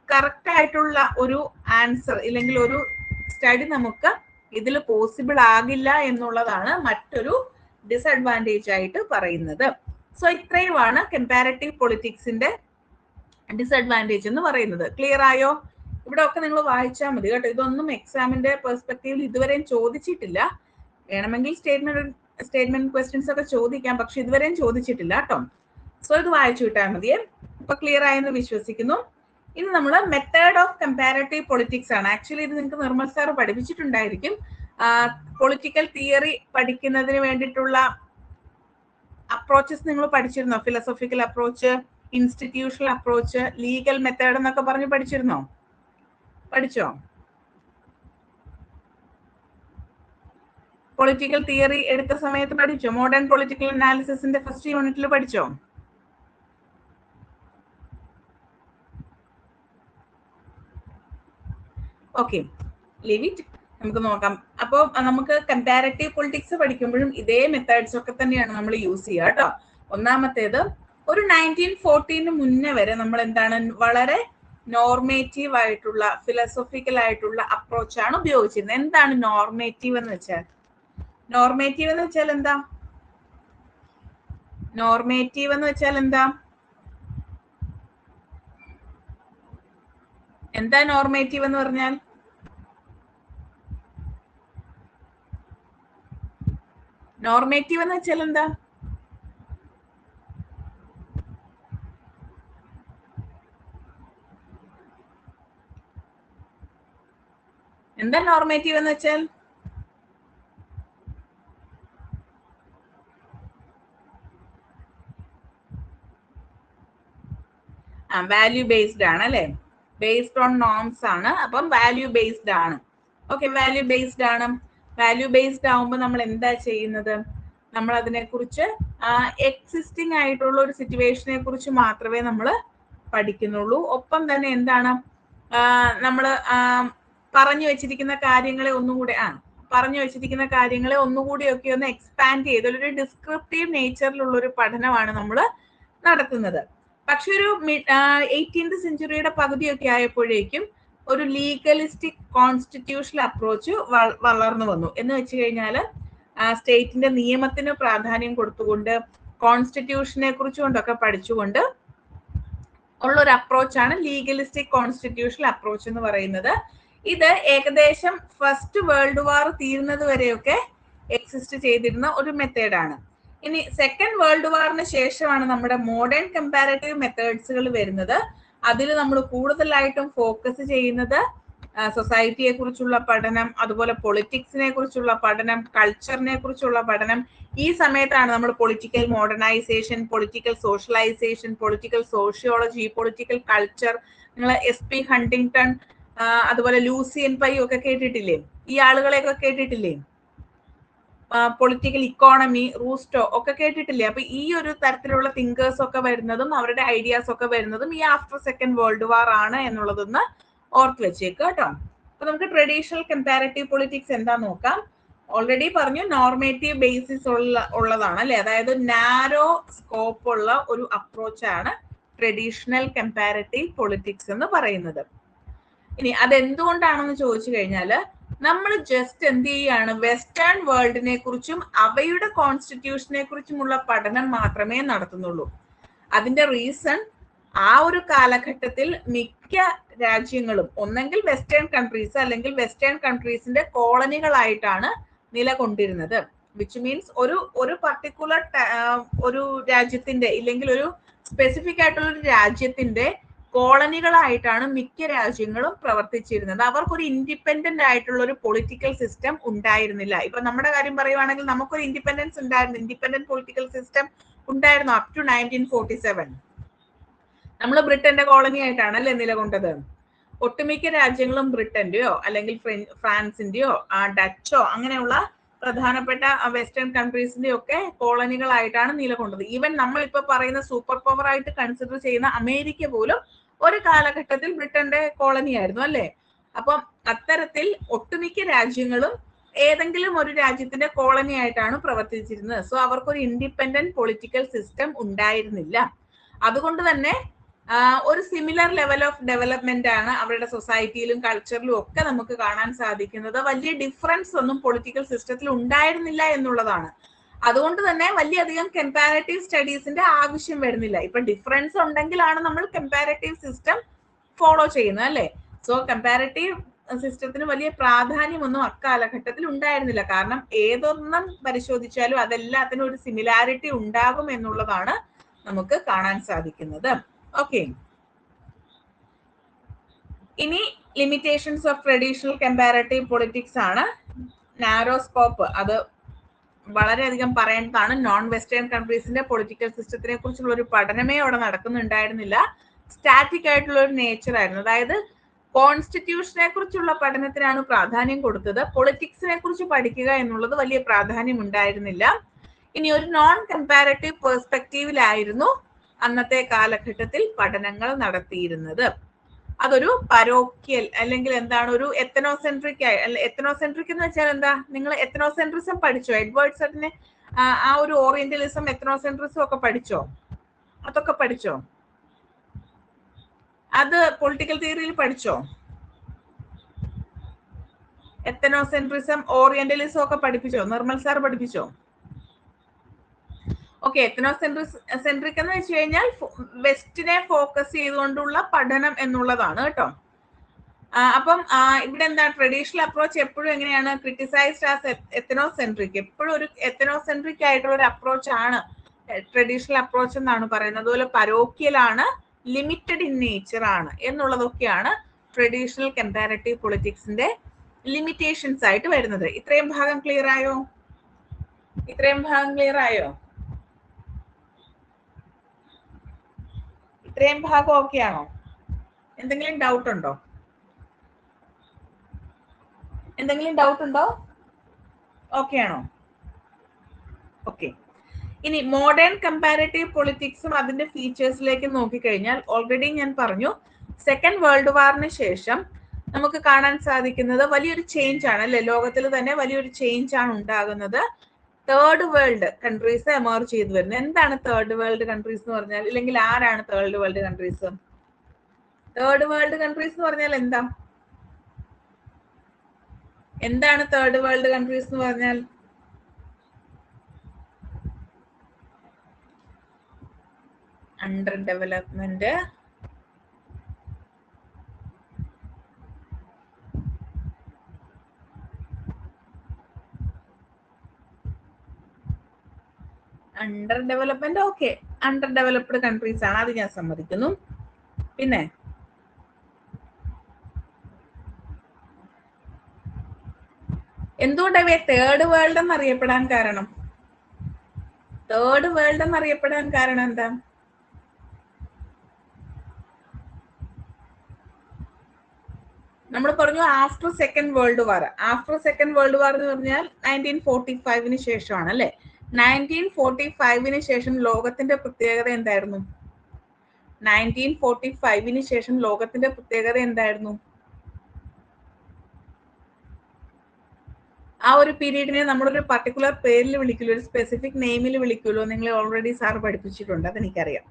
കറക്റ്റ് ആയിട്ടുള്ള ഒരു ആൻസർ ഇല്ലെങ്കിൽ ഒരു സ്റ്റഡി നമുക്ക് ഇതിൽ പോസിബിൾ ആകില്ല എന്നുള്ളതാണ് മറ്റൊരു ഡിസഡ്വാൻറ്റേജ് ആയിട്ട് പറയുന്നത്. സോ ഇത്രയുമാണ് കമ്പാരിറ്റീവ് പൊളിറ്റിക്സിന്റെ ഡിസഡ്വാൻറ്റേജ് എന്ന് പറയുന്നത്. ക്ലിയർ ആയോ? ഇവിടെ ഒക്കെ നിങ്ങൾ വായിച്ചാൽ മതി കേട്ടോ. ഇതൊന്നും എക്സാമിന്റെ പെർസ്പെക്റ്റീവിൽ ഇതുവരെയും ചോദിച്ചിട്ടില്ല. വേണമെങ്കിൽ സ്റ്റേറ്റ്മെന്റ് ക്വസ്റ്റ്യൻസ് ഒക്കെ ചോദിക്കാം, പക്ഷെ ഇതുവരെയും ചോദിച്ചിട്ടില്ല കേട്ടോ. സോ ഇത് വായിച്ചു വിട്ടാൽ മതിയേ. ഇപ്പൊ ക്ലിയർ ആയെന്ന് വിശ്വസിക്കുന്നു. ഇനി നമ്മൾ മെത്തേഡ് ഓഫ് കമ്പാരിറ്റീവ് പൊളിറ്റിക്സ് ആണ്. ആക്ച്വലി ഇത് നിങ്ങൾക്ക് നിർമ്മൽ സാർ പഠിപ്പിച്ചിട്ടുണ്ടായിരിക്കും. പൊളിറ്റിക്കൽ തിയറി പഠിക്കുന്നതിന് വേണ്ടിയിട്ടുള്ള അപ്രോച്ചസ് നിങ്ങൾ പഠിച്ചിരുന്നോ? Philosophical approach, institutional approach, legal method എന്നൊക്കെ പറഞ്ഞ് പഠിച്ചിരുന്നോ? പഠിച്ചോ? പൊളിറ്റിക്കൽ തിയറി എടുത്ത സമയത്ത് പഠിച്ചോ? മോഡേൺ പൊളിറ്റിക്കൽ അനാലിസിസിന്റെ ഫസ്റ്റ് യൂണിറ്റിൽ പഠിച്ചോ? Okay, leave it. നമുക്ക് നോക്കാം. അപ്പോൾ നമുക്ക് കമ്പാരിറ്റീവ് പൊളിറ്റിക്സ് പഠിക്കുമ്പോഴും ഇതേ മെത്തേഡ്സ് ഒക്കെ തന്നെയാണ് നമ്മൾ യൂസ് ചെയ്യുക കേട്ടോ. ഒന്നാമത്തേത്, ഒരു 1914 മുന്നേ വരെ നമ്മൾ എന്താണ് വളരെ നോർമേറ്റീവ് ആയിട്ടുള്ള ഫിലോസഫിക്കൽ ആയിട്ടുള്ള അപ്രോച്ചാണ് ഉപയോഗിച്ചിരുന്നത്. എന്താണ് നോർമേറ്റീവ് എന്ന് വെച്ചാൽ? നോർമേറ്റീവ് എന്ന് വെച്ചാൽ എന്താ? നോർമേറ്റീവ് എന്ന് വെച്ചാൽ എന്താ? എന്താ നോർമേറ്റീവ് എന്ന് പറഞ്ഞാൽ? നോർമേറ്റീവ് എന്ന് വെച്ചാൽ എന്താ? എന്താ നോർമേറ്റീവ് എന്ന് വെച്ചാൽ? വാല്യൂ ബേസ്ഡ് ആണ് അല്ലെ? ബേസ്ഡ് ഓൺ നോംസ് ആണ്. അപ്പം വാല്യൂ ബേസ്ഡ് ആണ്. ഓക്കെ, വാല്യൂ ബേസ്ഡ് ആണ്. വാല്യൂ ബേസ്ഡ് ആവുമ്പോൾ നമ്മൾ എന്താ ചെയ്യുന്നത്? നമ്മൾ അതിനെക്കുറിച്ച് എക്സിസ്റ്റിംഗ് ആയിട്ടുള്ള ഒരു സിറ്റുവേഷനെ കുറിച്ച് മാത്രമേ നമ്മൾ പഠിക്കുന്നുള്ളൂ. ഒപ്പം തന്നെ എന്താണ് നമ്മൾ പറഞ്ഞു വെച്ചിരിക്കുന്ന കാര്യങ്ങളെ ഒന്നുകൂടിയൊക്കെ ഒന്ന് എക്സ്പാൻഡ് ചെയ്ത് ഒരു ഡിസ്ക്രിപ്റ്റീവ് നേച്ചറിലുള്ള ഒരു പഠനമാണ് നമ്മൾ നടത്തുന്നത്. പക്ഷെ ഒരു 18th സെഞ്ചുറിയുടെ പകുതിയൊക്കെ ആയപ്പോഴേക്കും ഒരു ലീഗലിസ്റ്റിക് കോൺസ്റ്റിറ്റ്യൂഷണൽ അപ്രോച്ച് വളർന്നു വന്നു. എന്ന് വെച്ച് കഴിഞ്ഞാൽ സ്റ്റേറ്റിന്റെ നിയമത്തിന് പ്രാധാന്യം കൊടുത്തുകൊണ്ട് കോൺസ്റ്റിറ്റ്യൂഷനെ കുറിച്ചുകൊണ്ടൊക്കെ പഠിച്ചുകൊണ്ട് ഉള്ളൊരു അപ്രോച്ചാണ് ലീഗലിസ്റ്റിക് കോൺസ്റ്റിറ്റ്യൂഷണൽ അപ്രോച്ച് എന്ന് പറയുന്നത്. ഇത് ഏകദേശം ഫസ്റ്റ് വേൾഡ് വാർ തീരുന്നത് വരെയൊക്കെ എക്സിസ്റ്റ് ചെയ്തിരുന്ന ഒരു മെത്തേഡാണ്. ഇനി സെക്കൻഡ് വേൾഡ് വാറിന് ശേഷമാണ് നമ്മുടെ മോഡേൺ കമ്പാരറ്റീവ് മെത്തേഡ്സുകൾ വരുന്നത്. അതിൽ നമ്മൾ കൂടുതലായിട്ടും ഫോക്കസ് ചെയ്യുന്നത് സൊസൈറ്റിയെ കുറിച്ചുള്ള പഠനം, അതുപോലെ പൊളിറ്റിക്സിനെ കുറിച്ചുള്ള പഠനം, കൾച്ചറിനെ കുറിച്ചുള്ള പഠനം. ഈ സമയത്താണ് നമ്മൾ political modernisation, political socialisation, political sociology, political culture, നിങ്ങൾ SP ഹണ്ടിങ്ടൺ, അതുപോലെ ലൂസിയൻ പൈ ഒക്കെ കേട്ടിട്ടില്ലേ? ഈ ആളുകളെയൊക്കെ കേട്ടിട്ടില്ലേ? പൊളിറ്റിക്കൽ ഇക്കോണമി, റൂസ്റ്റോ ഒക്കെ കേട്ടിട്ടില്ലേ? അപ്പൊ ഈ ഒരു തരത്തിലുള്ള തിങ്കേഴ്സ് ഒക്കെ വരുന്നതും അവരുടെ ഐഡിയാസ് ഒക്കെ വരുന്നതും ഈ ആഫ്റ്റർ സെക്കൻഡ് വേൾഡ് വാർ ആണ് എന്നുള്ളതൊന്ന് ഓർത്ത് വെച്ചേക്ക് കേട്ടോ. അപ്പൊ നമുക്ക് ട്രഡീഷണൽ കമ്പാരറ്റീവ് പൊളിറ്റിക്സ് എന്താ നോക്കാം. ഓൾറെഡി പറഞ്ഞു നോർമേറ്റീവ് ബേസിസ് ഉള്ളതാണ് അല്ലെ? അതായത് നാരോ സ്കോപ്പ് ഉള്ള ഒരു അപ്രോച്ചാണ് ട്രഡീഷണൽ കമ്പാരറ്റീവ് പൊളിറ്റിക്സ് എന്ന് പറയുന്നത്. ഇനി അതെന്തുകൊണ്ടാണെന്ന് ചോദിച്ചു കഴിഞ്ഞാല് നമ്മൾ ജസ്റ്റ് എന്ത് ചെയ്യാണ്, വെസ്റ്റേൺ വേൾഡിനെ കുറിച്ചും അവയുടെ കോൺസ്റ്റിറ്റ്യൂഷനെ കുറിച്ചുമുള്ള പഠനം മാത്രമേ നടത്തുന്നുള്ളൂ. അതിന്റെ റീസൺ ആ ഒരു കാലഘട്ടത്തിൽ മിക്ക രാജ്യങ്ങളും ഒന്നെങ്കിൽ വെസ്റ്റേൺ കൺട്രീസ് അല്ലെങ്കിൽ വെസ്റ്റേൺ കൺട്രീസിന്റെ കോളനികളായിട്ടാണ് നിലകൊണ്ടിരുന്നത്. വിച്ച് മീൻസ് ഒരു പർട്ടിക്കുലർ ഒരു രാജ്യത്തിന്റെ ഇല്ലെങ്കിൽ ഒരു സ്പെസിഫിക് ആയിട്ടുള്ള ഒരു രാജ്യത്തിന്റെ കോളനികളായിട്ടാണ് മിക്ക രാജ്യങ്ങളും പ്രവർത്തിച്ചിരുന്നത്. അവർക്കൊരു ഇൻഡിപെൻഡന്റ് ആയിട്ടുള്ള ഒരു പൊളിറ്റിക്കൽ സിസ്റ്റം ഉണ്ടായിരുന്നില്ല. ഇപ്പൊ നമ്മുടെ കാര്യം പറയുവാണെങ്കിൽ നമുക്കൊരു ഇൻഡിപെൻഡൻസ് ഉണ്ടായിരുന്നു, ഇൻഡിപെൻഡന്റ് പൊളിറ്റിക്കൽ സിസ്റ്റം ഉണ്ടായിരുന്നു അപ് ടു 1947. നമ്മൾ ബ്രിട്ടന്റെ കോളനി ആയിട്ടാണ് അല്ലെ നിലകൊണ്ടത്. ഒട്ടുമിക്ക രാജ്യങ്ങളും ബ്രിട്ടന്റെയോ അല്ലെങ്കിൽ ഫ്രാൻസിന്റെയോ ഡച്ചോ അങ്ങനെയുള്ള പ്രധാനപ്പെട്ട വെസ്റ്റേൺ കൺട്രീസിന്റെ ഒക്കെ കോളനികളായിട്ടാണ് നിലകൊണ്ടത്. ഈവൻ നമ്മളിപ്പോ പറയുന്ന സൂപ്പർ പവർ ആയിട്ട് കൺസിഡർ ചെയ്യുന്ന അമേരിക്ക പോലും ഒരു കാലഘട്ടത്തിൽ ബ്രിട്ടന്റെ കോളനി ആയിരുന്നു അല്ലെ? അപ്പം അത്തരത്തിൽ ഒട്ടുമിക്ക രാജ്യങ്ങളും ഏതെങ്കിലും ഒരു രാജ്യത്തിന്റെ കോളനി ആയിട്ടാണ് പ്രവർത്തിച്ചിരുന്നത്. സോ അവർക്കൊരു ഇൻഡിപെൻഡന്റ് പൊളിറ്റിക്കൽ സിസ്റ്റം ഉണ്ടായിരുന്നില്ല. അതുകൊണ്ട് തന്നെ ഒരു സിമിലർ ലെവൽ ഓഫ് ഡെവലപ്മെന്റ് ആണ് അവരുടെ സൊസൈറ്റിയിലും കൾച്ചറിലും ഒക്കെ നമുക്ക് കാണാൻ സാധിക്കുന്നത്. വലിയ ഡിഫറൻസ് ഒന്നും പൊളിറ്റിക്കൽ സിസ്റ്റത്തിൽ ഉണ്ടായിരുന്നില്ല എന്നുള്ളതാണ്. അതുകൊണ്ട് തന്നെ വലിയധികം കമ്പാരറ്റീവ് സ്റ്റഡീസിന്റെ ആവശ്യം വരുന്നില്ല. ഇപ്പൊ ഡിഫറൻസ് ഉണ്ടെങ്കിലാണ് നമ്മൾ കമ്പാരറ്റീവ് സിസ്റ്റം ഫോളോ ചെയ്യുന്നത് അല്ലെ? സോ കമ്പാരറ്റീവ് സിസ്റ്റത്തിന് വലിയ പ്രാധാന്യമൊന്നും അക്കാലഘട്ടത്തിൽ ഉണ്ടായിരുന്നില്ല. കാരണം ഏതൊന്നും പരിശോധിച്ചാലും അതെല്ലാത്തിനും ഒരു സിമിലാരിറ്റി ഉണ്ടാകും എന്നുള്ളതാണ് നമുക്ക് കാണാൻ സാധിക്കുന്നത്. ഓക്കെ, ഇനി limitations of traditional comparative politics ആണ്. നാരോ സ്കോപ്പ് അത് വളരെയധികം പറയേണ്ടതാണ്. നോൺ വെസ്റ്റേൺ കൺട്രീസിന്റെ പൊളിറ്റിക്കൽ സിസ്റ്റത്തിനെ കുറിച്ചുള്ള ഒരു പഠനമേ അവിടെ നടക്കുന്നുണ്ടായിരുന്നില്ല. സ്റ്റാറ്റിക് ആയിട്ടുള്ള ഒരു നേച്ചർ ആയിരുന്നു. അതായത് കോൺസ്റ്റിറ്റ്യൂഷനെ കുറിച്ചുള്ള പഠനത്തിനാണ് പ്രാധാന്യം കൊടുത്തത്. പൊളിറ്റിക്സിനെ കുറിച്ച് പഠിക്കുക എന്നുള്ളത് വലിയ പ്രാധാന്യം ഉണ്ടായിരുന്നില്ല. ഇനി ഒരു നോൺ കമ്പാരറ്റീവ് പെർസ്പെക്റ്റീവിലായിരുന്നു അന്നത്തെ കാലഘട്ടത്തിൽ പഠനങ്ങൾ നടത്തിയിരുന്നത്. അതൊരു പരോക്കിയൽ അല്ലെങ്കിൽ എന്താണ് ഒരു എത്തനോസെൻട്രിക് എത്തനോസെൻട്രിക് എന്ന് വെച്ചാൽ എന്താ? നിങ്ങൾ എത്തനോസെൻട്രിസം പഠിച്ചോ? എഡ്വേർഡ് സട്ടിന് ആ ഒരു ഓറിയന്റലിസം എത്തനോസെൻട്രിസം ഒക്കെ പഠിച്ചോ? അതൊക്കെ പഠിച്ചോ? അത് പൊളിറ്റിക്കൽ തിയറിയിൽ പഠിച്ചോ? എത്തനോസെൻട്രിസം ഓറിയന്റലിസം ഒക്കെ പഠിപ്പിച്ചോ? നിർമ്മൽ സാർ പഠിപ്പിച്ചോ? ഓക്കെ, എത്തനോസെൻട്രിക് എന്ന് വെച്ച് കഴിഞ്ഞാൽ വെസ്റ്റിനെ ഫോക്കസ് ചെയ്തുകൊണ്ടുള്ള പഠനം എന്നുള്ളതാണ് കേട്ടോ. അപ്പം ഇവിടെ എന്താ ട്രഡീഷണൽ അപ്രോച്ച് എപ്പോഴും എങ്ങനെയാണ് ക്രിട്ടിസൈസ്ഡ് ആസ് എത്തനോസെൻട്രിക്. എപ്പോഴും ഒരു എത്തനോസെൻട്രിക് ആയിട്ടുള്ള ഒരു അപ്രോച്ച് ആണ് ട്രഡീഷണൽ അപ്രോച്ച് എന്നാണ് പറയുന്നത്. അതുപോലെ പരോക്കിയൽ ആണ്, ലിമിറ്റഡ് ഇൻ നേച്ചർ ആണ് എന്നുള്ളതൊക്കെയാണ് ട്രഡീഷണൽ കമ്പാരറ്റീവ് പൊളിറ്റിക്സിന്റെ ലിമിറ്റേഷൻസ് ആയിട്ട് വരുന്നത്. ഇത്രയും ഭാഗം ക്ലിയർ ആയോ? ഇത്രയും ഭാഗം ക്ലിയർ ആയോ? ഇത്രയും ഭാഗം ഓക്കെ ആണോ? എന്തെങ്കിലും ഡൗട്ട് ഉണ്ടോ? എന്തെങ്കിലും ഡൗട്ട് ഉണ്ടോ? ഓക്കെ ആണോ? ഓക്കെ. ഇനി മോഡേൺ കമ്പാരറ്റീവ് പൊളിറ്റിക്സും അതിന്റെ ഫീച്ചേഴ്സിലേക്ക് നോക്കിക്കഴിഞ്ഞാൽ ഓൾറെഡി ഞാൻ പറഞ്ഞു, സെക്കൻഡ് വേൾഡ് വാറിന് ശേഷം നമുക്ക് കാണാൻ സാധിക്കുന്നത് വലിയൊരു ചേഞ്ച് ആണ് അല്ലെ. ലോകത്തിൽ തന്നെ വലിയൊരു ചേഞ്ച് ആണ് ഉണ്ടാകുന്നത്. തേർഡ് വേൾഡ് കൺട്രീസ് എമർജ് ചെയ്തു വരുന്നത്. എന്താണ് തേർഡ് വേൾഡ് കൺട്രീസ് എന്ന് പറഞ്ഞാൽ? ഇല്ലെങ്കിൽ ആരാണ് third world countries? Third world countries എന്ന് പറഞ്ഞാൽ എന്താ? എന്താണ് തേർഡ് വേൾഡ് കൺട്രീസ് എന്ന് പറഞ്ഞാൽ? Under development, under development okay, under developed countries ആണ്, അത് ഞാൻ സമ്മതിക്കുന്നു. പിന്നെ എന്തുകൊണ്ട് അവയെ തേർഡ് വേൾഡ് എന്നറിയപ്പെടാൻ കാരണം? തേർഡ് വേൾഡ് എന്നറിയപ്പെടാൻ കാരണം എന്താ? നമ്മൾ പറഞ്ഞു after second world war. After second world war എന്ന് പറഞ്ഞാൽ 1945 ശേഷമാണ് അല്ലെ. 1945 ശേഷം ലോകത്തിന്റെ പ്രത്യേകത എന്തായിരുന്നു? 1945 ശേഷം ലോകത്തിന്റെ പ്രത്യേകത എന്തായിരുന്നു? ആ ഒരു പീരീഡിനെ നമ്മളൊരു പർട്ടിക്കുലർ പേരിൽ വിളിക്കുമല്ലോ, ഒരു സ്പെസിഫിക് നെയിമിൽ വിളിക്കുമല്ലോ. നിങ്ങൾ ഓൾറെഡി സാർ പഠിപ്പിച്ചിട്ടുണ്ട്, അതെനിക്കറിയാം.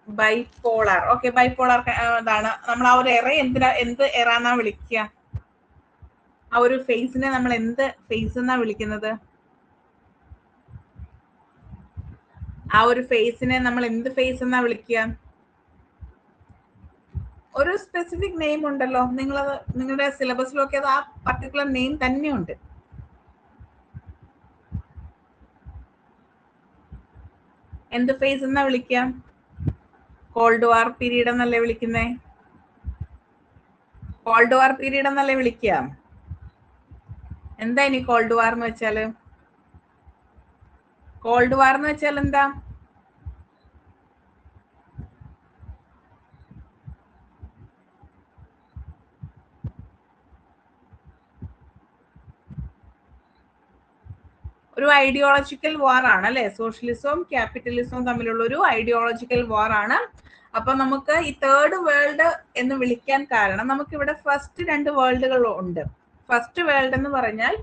ബൈപോളാർ. ഓക്കെ, ബൈപോളാർ ഇതാണ്. നമ്മൾ ആ ഒരു എറ എന്ത് എറാന്നാ വിളിക്കുക? ആ ഒരു ഫേസിനെ നമ്മൾ എന്ത് ഫേസ് എന്നാ വിളിക്കുന്നത്? ആ ഒരു ഫേസിനെ നമ്മൾ എന്ത് ഫേസ് എന്നാ വിളിക്കുക? ഒരു സ്പെസിഫിക് നെയിം ഉണ്ടല്ലോ, നിങ്ങളുടെ സിലബസിലൊക്കെ അത് ആ പർട്ടിക്കുലർ നെയിം തന്നെയുണ്ട്. എന്ത് ഫേസ് എന്നാ വിളിക്കുക? കോൾഡ് വാർ പീരീഡ് എന്നല്ലേ വിളിക്കുന്നേ? കോൾഡ് വാർ പീരീഡ് എന്നല്ലേ വിളിക്കുക? എന്താ ഇനി കോൾഡ് വാർ എന്ന് വെച്ചാല്? കോൾഡ് വാർ എന്ന് വെച്ചാൽ എന്താ? ഒരു ഐഡിയോളജിക്കൽ വാർ ആണ് അല്ലെ. സോഷ്യലിസവും ക്യാപിറ്റലിസവും തമ്മിലുള്ള ഒരു ഐഡിയോളജിക്കൽ വാർ ആണ്. അപ്പൊ നമുക്ക് ഈ തേർഡ് വേൾഡ് എന്ന് വിളിക്കാൻ കാരണം നമുക്കിവിടെ ഫസ്റ്റ് രണ്ട് വേൾഡുകൾ ഉണ്ട്. ഫസ്റ്റ് വേൾഡ് എന്ന് പറഞ്ഞാൽ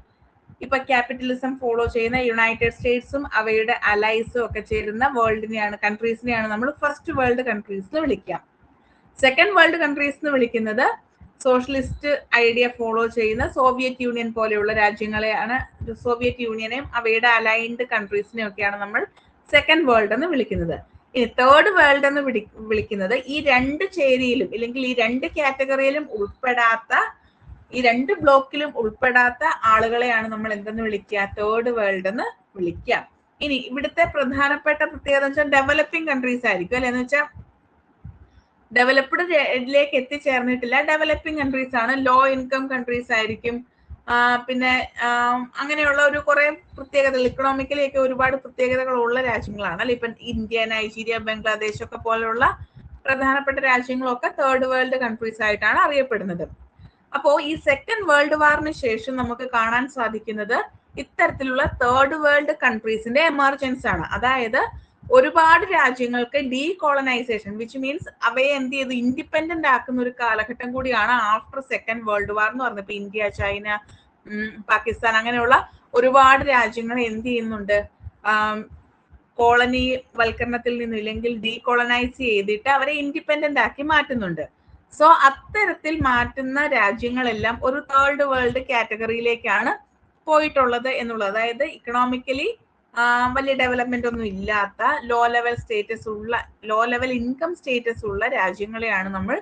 ഇപ്പൊ ക്യാപിറ്റലിസം ഫോളോ ചെയ്യുന്ന യുണൈറ്റഡ് സ്റ്റേറ്റ്സും അവയുടെ അലൈസും ഒക്കെ ചേരുന്ന വേൾഡിനെയാണ്, കൺട്രീസിനെയാണ് നമ്മൾ ഫസ്റ്റ് വേൾഡ് കൺട്രീസ് എന്ന് വിളിക്കാം. സെക്കൻഡ് വേൾഡ് കൺട്രീസ് എന്ന് വിളിക്കുന്നത് സോഷ്യലിസ്റ്റ് ഐഡിയ ഫോളോ ചെയ്യുന്ന സോവിയറ്റ് യൂണിയൻ പോലെയുള്ള രാജ്യങ്ങളെയാണ്. സോവിയറ്റ് യൂണിയനെയും അവയുടെ അലൈൻഡ് കൺട്രീസിനെയും ഒക്കെയാണ് നമ്മൾ സെക്കൻഡ് വേൾഡ് എന്ന് വിളിക്കുന്നത്. ഇനി തേർഡ് വേൾഡ് എന്ന് വിളിക്കുന്നത് ഈ രണ്ട് ചേരിയിലും ഇല്ലെങ്കിൽ ഈ രണ്ട് കാറ്റഗറിയിലും ഉൾപ്പെടാത്ത, ഈ രണ്ട് ബ്ലോക്കിലും ഉൾപ്പെടാത്ത ആളുകളെയാണ് നമ്മൾ എന്തെന്ന് വിളിക്കുക? തേർഡ് വേൾഡ് എന്ന് വിളിക്കുക. ഇനി ഇവിടുത്തെ പ്രധാനപ്പെട്ട പ്രത്യേകത വെച്ചാൽ ഡെവലപ്പിംഗ് കൺട്രീസ് ആയിരിക്കും അല്ലെ. എന്ന് വെച്ചാൽ ഡെവലപ്ഡിലേക്ക് എത്തിച്ചേർന്നിട്ടില്ല, ഡെവലപ്പിംഗ് കൺട്രീസ് ആണ്. ലോ ഇൻകം കൺട്രീസ് ആയിരിക്കും. പിന്നെ അങ്ങനെയുള്ള ഒരു കുറെ പ്രത്യേകതകൾ, ഇക്കണോമിക്കലിയൊക്കെ ഒരുപാട് പ്രത്യേകതകൾ ഉള്ള രാജ്യങ്ങളാണ് അല്ലെ. ഇപ്പം ഇന്ത്യ, നൈജീരിയ, ബംഗ്ലാദേശ് ഒക്കെ പോലെയുള്ള പ്രധാനപ്പെട്ട രാജ്യങ്ങളൊക്കെ തേർഡ് വേൾഡ് കൺട്രീസ് ആയിട്ടാണ് അറിയപ്പെടുന്നത്. അപ്പോ ഈ സെക്കൻഡ് വേൾഡ് വാറിന് ശേഷം നമുക്ക് കാണാൻ സാധിക്കുന്നത് ഇത്തരത്തിലുള്ള തേർഡ് വേൾഡ് കൺട്രീസിന്റെ എമർജൻസ് ആണ്. അതായത് ഒരുപാട് രാജ്യങ്ങൾക്ക് ഡീകോളനൈസേഷൻ, വിച്ച് മീൻസ് അവയെ എന്ത് ചെയ്ത് ഇൻഡിപെൻഡന്റ് ആക്കുന്ന ഒരു കാലഘട്ടം കൂടിയാണ് ആഫ്റ്റർ സെക്കൻഡ് വേൾഡ് വാർ എന്ന് പറഞ്ഞത്. ഇപ്പൊ ഇന്ത്യ, ചൈന, പാകിസ്ഥാൻ അങ്ങനെയുള്ള ഒരുപാട് രാജ്യങ്ങൾ എന്ത് ചെയ്യുന്നുണ്ട്? കോളനി വൽക്കരണത്തിൽ നിന്നും ഇല്ലെങ്കിൽ ഡീകോളനൈസ് ചെയ്തിട്ട് അവരെ ഇൻഡിപെൻഡന്റ് ആക്കി മാറ്റുന്നുണ്ട്. സോ അത്തരത്തിൽ മാറ്റുന്ന രാജ്യങ്ങളെല്ലാം ഒരു തേർഡ് വേൾഡ് കാറ്റഗറിയിലേക്കാണ് പോയിട്ടുള്ളത് എന്നുള്ളത്. അതായത് ഇക്കണോമിക്കലി വലിയ ഡെവലപ്മെന്റ് ഒന്നും ഇല്ലാത്ത ലോ ലെവൽ ഇൻകം സ്റ്റേറ്റസ് ഉള്ള രാജ്യങ്ങളെയാണ് നമ്മൾ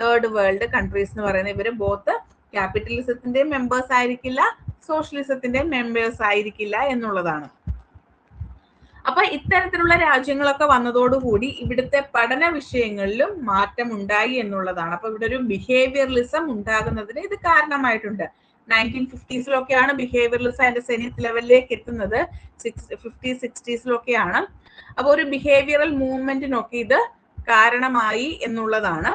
തേർഡ് വേൾഡ് കൺട്രീസ് എന്ന് പറയുന്നത്. ഇവര് ബോത്ത് ക്യാപിറ്റലിസത്തിന്റെ മെമ്പേഴ്സ് ആയിരിക്കില്ല, സോഷ്യലിസത്തിന്റെ മെമ്പേഴ്സ് ആയിരിക്കില്ല എന്നുള്ളതാണ്. അപ്പൊ ഇത്തരത്തിലുള്ള രാജ്യങ്ങളൊക്കെ വന്നതോടുകൂടി ഇവിടുത്തെ പഠന വിഷയങ്ങളിലും മാറ്റം ഉണ്ടായി എന്നുള്ളതാണ്. അപ്പൊ ഇവിടെ ഒരു ബിഹേവിയറലിസം ഉണ്ടാകുന്നതിന് ഇത് കാരണമായിട്ടുണ്ട്. 1950s ബിഹേവിയറലിസം അതിന്റെ സെനിത്ത് ലെവലിലേക്ക് എത്തുന്നത്. 50s 60s അപ്പൊ ഒരു ബിഹേവിയറൽ മൂവ്മെന്റിനൊക്കെ ഇത് കാരണമായി എന്നുള്ളതാണ്.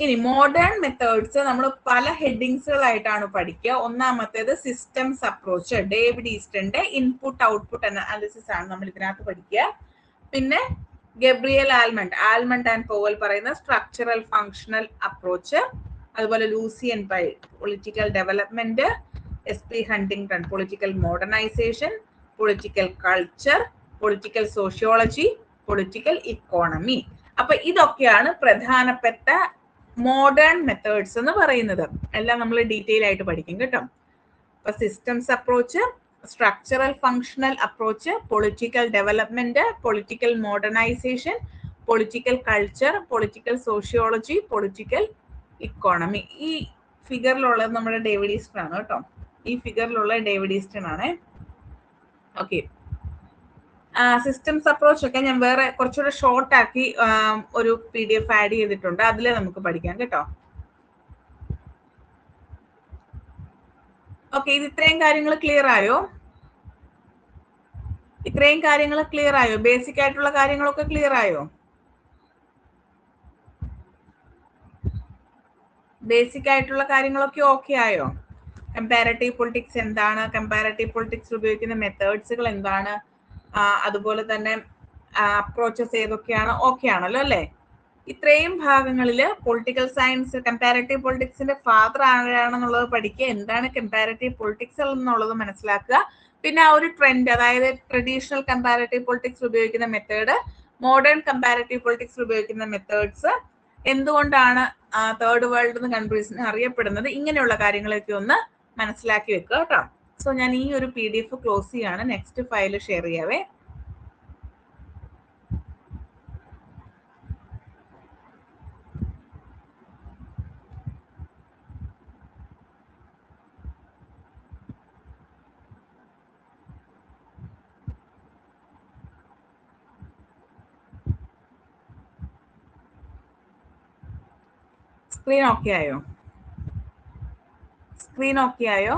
ഇനി മോഡേൺ മെത്തേഡ്സ് നമ്മൾ പല ഹെഡിങ്സുകളായിട്ടാണ് പഠിക്കുക. ഒന്നാമത്തേത് സിസ്റ്റംസ് അപ്രോച്ച്, ഡേവിഡ് ഈസ്റ്റന്റെ ഇൻപുട്ട് ഔട്ട്പുട്ട് അനാലിസിസ് ആണ് നമ്മൾ ഇതിനകത്ത് പഠിക്കുക. പിന്നെ ഗബ്രിയൽ ആൽമണ്ട് ആൻഡ് പോവൽ പറയുന്ന സ്ട്രക്ചറൽ ഫങ്ഷണൽ അപ്രോച്ച്, അതുപോലെ Lucian pi political development, SP Huntington political modernisation, political culture, political sociology, political economy. അപ്പൊ ഇതൊക്കെയാണ് പ്രധാനപ്പെട്ട മോഡേൺ മെത്തേഡ്സ് എന്ന് പറയുന്നത്. എല്ലാം നമ്മൾ ഡീറ്റെയിൽ ആയിട്ട് പഠിക്കും കേട്ടോ. അപ്പൊ systems approach, structural functional approach, political development, political modernisation, political culture, political sociology, political economy. ഈ ഫിഗറിലുള്ളത് നമ്മുടെ ഡേവിഡ് ഈസ്റ്റൺ ആണ് കേട്ടോ. ഈ ഫിഗറിലുള്ള ഡേവിഡ് ഈസ്റ്റൺ ആണ്. ഓക്കെ, സിസ്റ്റംസ് അപ്രോച്ച് ഒക്കെ ഞാൻ വേറെ കുറച്ചുകൂടെ ഷോർട്ട് ആക്കി ഒരു PDF ആഡ് ചെയ്തിട്ടുണ്ട്, അതിൽ നമുക്ക് പഠിക്കാം കേട്ടോ. ഓക്കെ, ഇത് ഇത്രയും കാര്യങ്ങൾ ക്ലിയർ ആയോ? ബേസിക് ആയിട്ടുള്ള കാര്യങ്ങളൊക്കെ ക്ലിയർ ആയോ? ബേസിക് ആയിട്ടുള്ള കാര്യങ്ങളൊക്കെ ഓക്കെ ആയോ? കമ്പാരറ്റീവ് പൊളിറ്റിക്സ് എന്താണ്, കമ്പാരറ്റീവ് പൊളിറ്റിക്സ് ഉപയോഗിക്കുന്ന മെത്തേഡ്സുകൾ എന്താണ്, അതുപോലെ തന്നെ അപ്രോച്ചസ് ഏതൊക്കെയാണ്, ഓക്കെ ആണല്ലോ അല്ലേ? ഇത്രയും ഭാഗങ്ങളിൽ പൊളിറ്റിക്കൽ സയൻസ് കമ്പാരറ്റീവ് പൊളിറ്റിക്സിന്റെ ഫാദർ ആരാണെന്നുള്ളത് പഠിക്കുക, എന്താണ് കമ്പാരറ്റീവ് പൊളിറ്റിക്സ് എന്നുള്ളത് മനസ്സിലാക്കുക, പിന്നെ ആ ഒരു ട്രെൻഡ്, അതായത് ട്രഡീഷണൽ കമ്പാരറ്റീവ് പൊളിറ്റിക്സ് ഉപയോഗിക്കുന്ന മെത്തേഡ്, മോഡേൺ കമ്പാരറ്റീവ് പൊളിറ്റിക്സ് ഉപയോഗിക്കുന്ന മെത്തേഡ്സ്, എന്തുകൊണ്ടാണ് തേർഡ് വേൾഡ് കൺട്രീസിന് അറിയപ്പെടുന്നത്, ഇങ്ങനെയുള്ള കാര്യങ്ങളൊക്കെ ഒന്ന് മനസ്സിലാക്കി വെക്കുക കേട്ടോ. സോ ഞാൻ ഈ ഒരു PDF ക്ലോസ് ചെയ്യാണ്, നെക്സ്റ്റ് ഫയൽ ഷെയർ ചെയ്യാവേ. സ്ക്രീൻ ഓക്കെ ആയോ?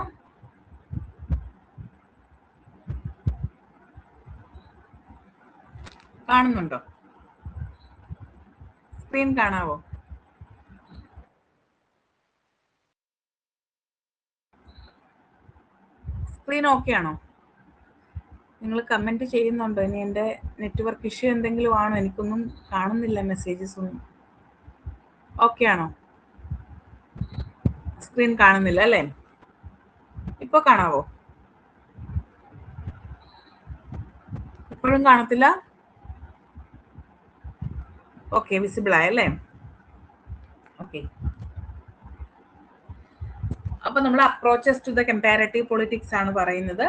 കാണുന്നുണ്ടോ? സ്ക്രീൻ കാണാവോ? സ്ക്രീൻ ഓക്കെ ആണോ? നിങ്ങൾ കമന്റ് ചെയ്യുന്നുണ്ടോ? ഇനി എൻ്റെ നെറ്റ്വർക്ക് ഇഷ്യൂ എന്തെങ്കിലും ആണോ? എനിക്കൊന്നും കാണുന്നില്ല, മെസ്സേജസ് ഒന്നും. ഓക്കെ ആണോ? സ്ക്രീൻ കാണുന്നില്ല അല്ലേ? ഇപ്പൊ കാണാവോ? ഇപ്പോഴും കാണത്തില്ല? Okay, visible ആയല്ലേ? ഓക്കെ, അപ്പൊ നമ്മൾ approaches to the comparative politics ആണ് പറയുന്നത്.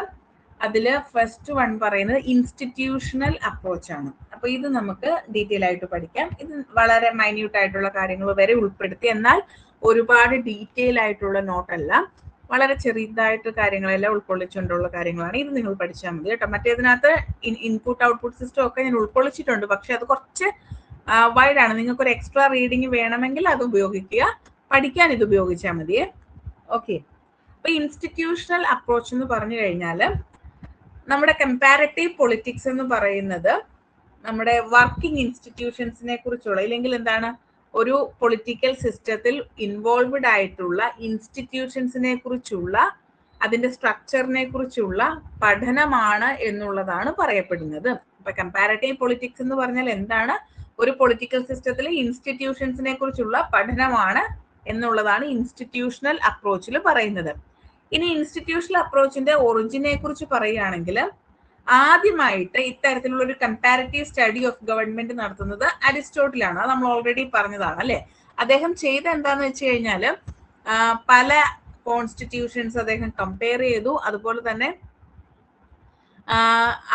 അതിൽ ഫസ്റ്റ് വൺ പറയുന്നത് ഇൻസ്റ്റിറ്റ്യൂഷണൽ അപ്രോച്ച് ആണ്. അപ്പൊ ഇത് നമുക്ക് ഡീറ്റെയിൽ ആയിട്ട് പഠിക്കാം. ഇത് വളരെ മൈന്യൂട്ട് ആയിട്ടുള്ള കാര്യങ്ങൾ വരെ ഉൾപ്പെടുത്തി, എന്നാൽ ഒരുപാട് ഡീറ്റെയിൽ ആയിട്ടുള്ള നോട്ടല്ല, വളരെ ചെറിയതായിട്ട് കാര്യങ്ങളെല്ലാം ഉൾക്കൊള്ളിച്ചുകൊണ്ടുള്ള കാര്യങ്ങളാണ്. ഇത് നിങ്ങൾ പഠിച്ചാൽ മതി കേട്ടോ. മറ്റേതിനകത്ത് ഇൻപുട്ട് ഔട്ട്പുട്ട് സിസ്റ്റം ഒക്കെ ഞാൻ ഉൾക്കൊള്ളിച്ചിട്ടുണ്ട്, പക്ഷെ അത് കുറച്ച് വൈഡ് ആണ്. നിങ്ങൾക്ക് ഒരു എക്സ്ട്രാ റീഡിങ് വേണമെങ്കിൽ അത് ഉപയോഗിക്കുക, പഠിക്കാൻ ഇത് ഉപയോഗിച്ചാൽ മതിയേ. ഓക്കെ, അപ്പൊ ഇൻസ്റ്റിറ്റ്യൂഷണൽ അപ്രോച്ച് എന്ന് പറഞ്ഞു കഴിഞ്ഞാൽ നമ്മുടെ കമ്പാരറ്റീവ് പൊളിറ്റിക്സ് എന്ന് പറയുന്നത് നമ്മുടെ വർക്കിംഗ് ഇൻസ്റ്റിറ്റ്യൂഷൻസിനെ കുറിച്ചുള്ള, ഇല്ലെങ്കിൽ എന്താണ്, ഒരു പൊളിറ്റിക്കൽ സിസ്റ്റത്തിൽ ഇൻവോൾവ്ഡ് ആയിട്ടുള്ള ഇൻസ്റ്റിറ്റ്യൂഷൻസിനെ കുറിച്ചുള്ള, അതിന്റെ സ്ട്രക്ചറിനെ കുറിച്ചുള്ള പഠനമാണ് എന്നുള്ളതാണ് പറയപ്പെടുന്നത്. ഇപ്പൊ കമ്പാരറ്റീവ് പൊളിറ്റിക്സ് എന്ന് പറഞ്ഞാൽ എന്താണ്, ഒരു പൊളിറ്റിക്കൽ സിസ്റ്റത്തിലെ ഇൻസ്റ്റിറ്റ്യൂഷൻസിനെ കുറിച്ചുള്ള പഠനമാണ് എന്നുള്ളതാണ് ഇൻസ്റ്റിറ്റ്യൂഷണൽ അപ്രോച്ചിൽ പറയുന്നത്. ഇനി ഇൻസ്റ്റിറ്റ്യൂഷണൽ അപ്രോച്ചിന്റെ ഒറിജിനെ കുറിച്ച് പറയുകയാണെങ്കിൽ, ആദ്യമായിട്ട് ഇത്തരത്തിലുള്ള ഒരു കമ്പാരറ്റീവ് സ്റ്റഡി ഓഫ് ഗവൺമെന്റ് നടത്തുന്നത് അരിസ്റ്റോട്ടിലാണ്. അത് നമ്മൾ ഓൾറെഡി പറഞ്ഞതാണ് അല്ലെ. അദ്ദേഹം ചെയ്ത എന്താന്ന് വെച്ച് കഴിഞ്ഞാല് പല കോൺസ്റ്റിറ്റ്യൂഷൻസ് അദ്ദേഹം കമ്പയർ ചെയ്തു. അതുപോലെ തന്നെ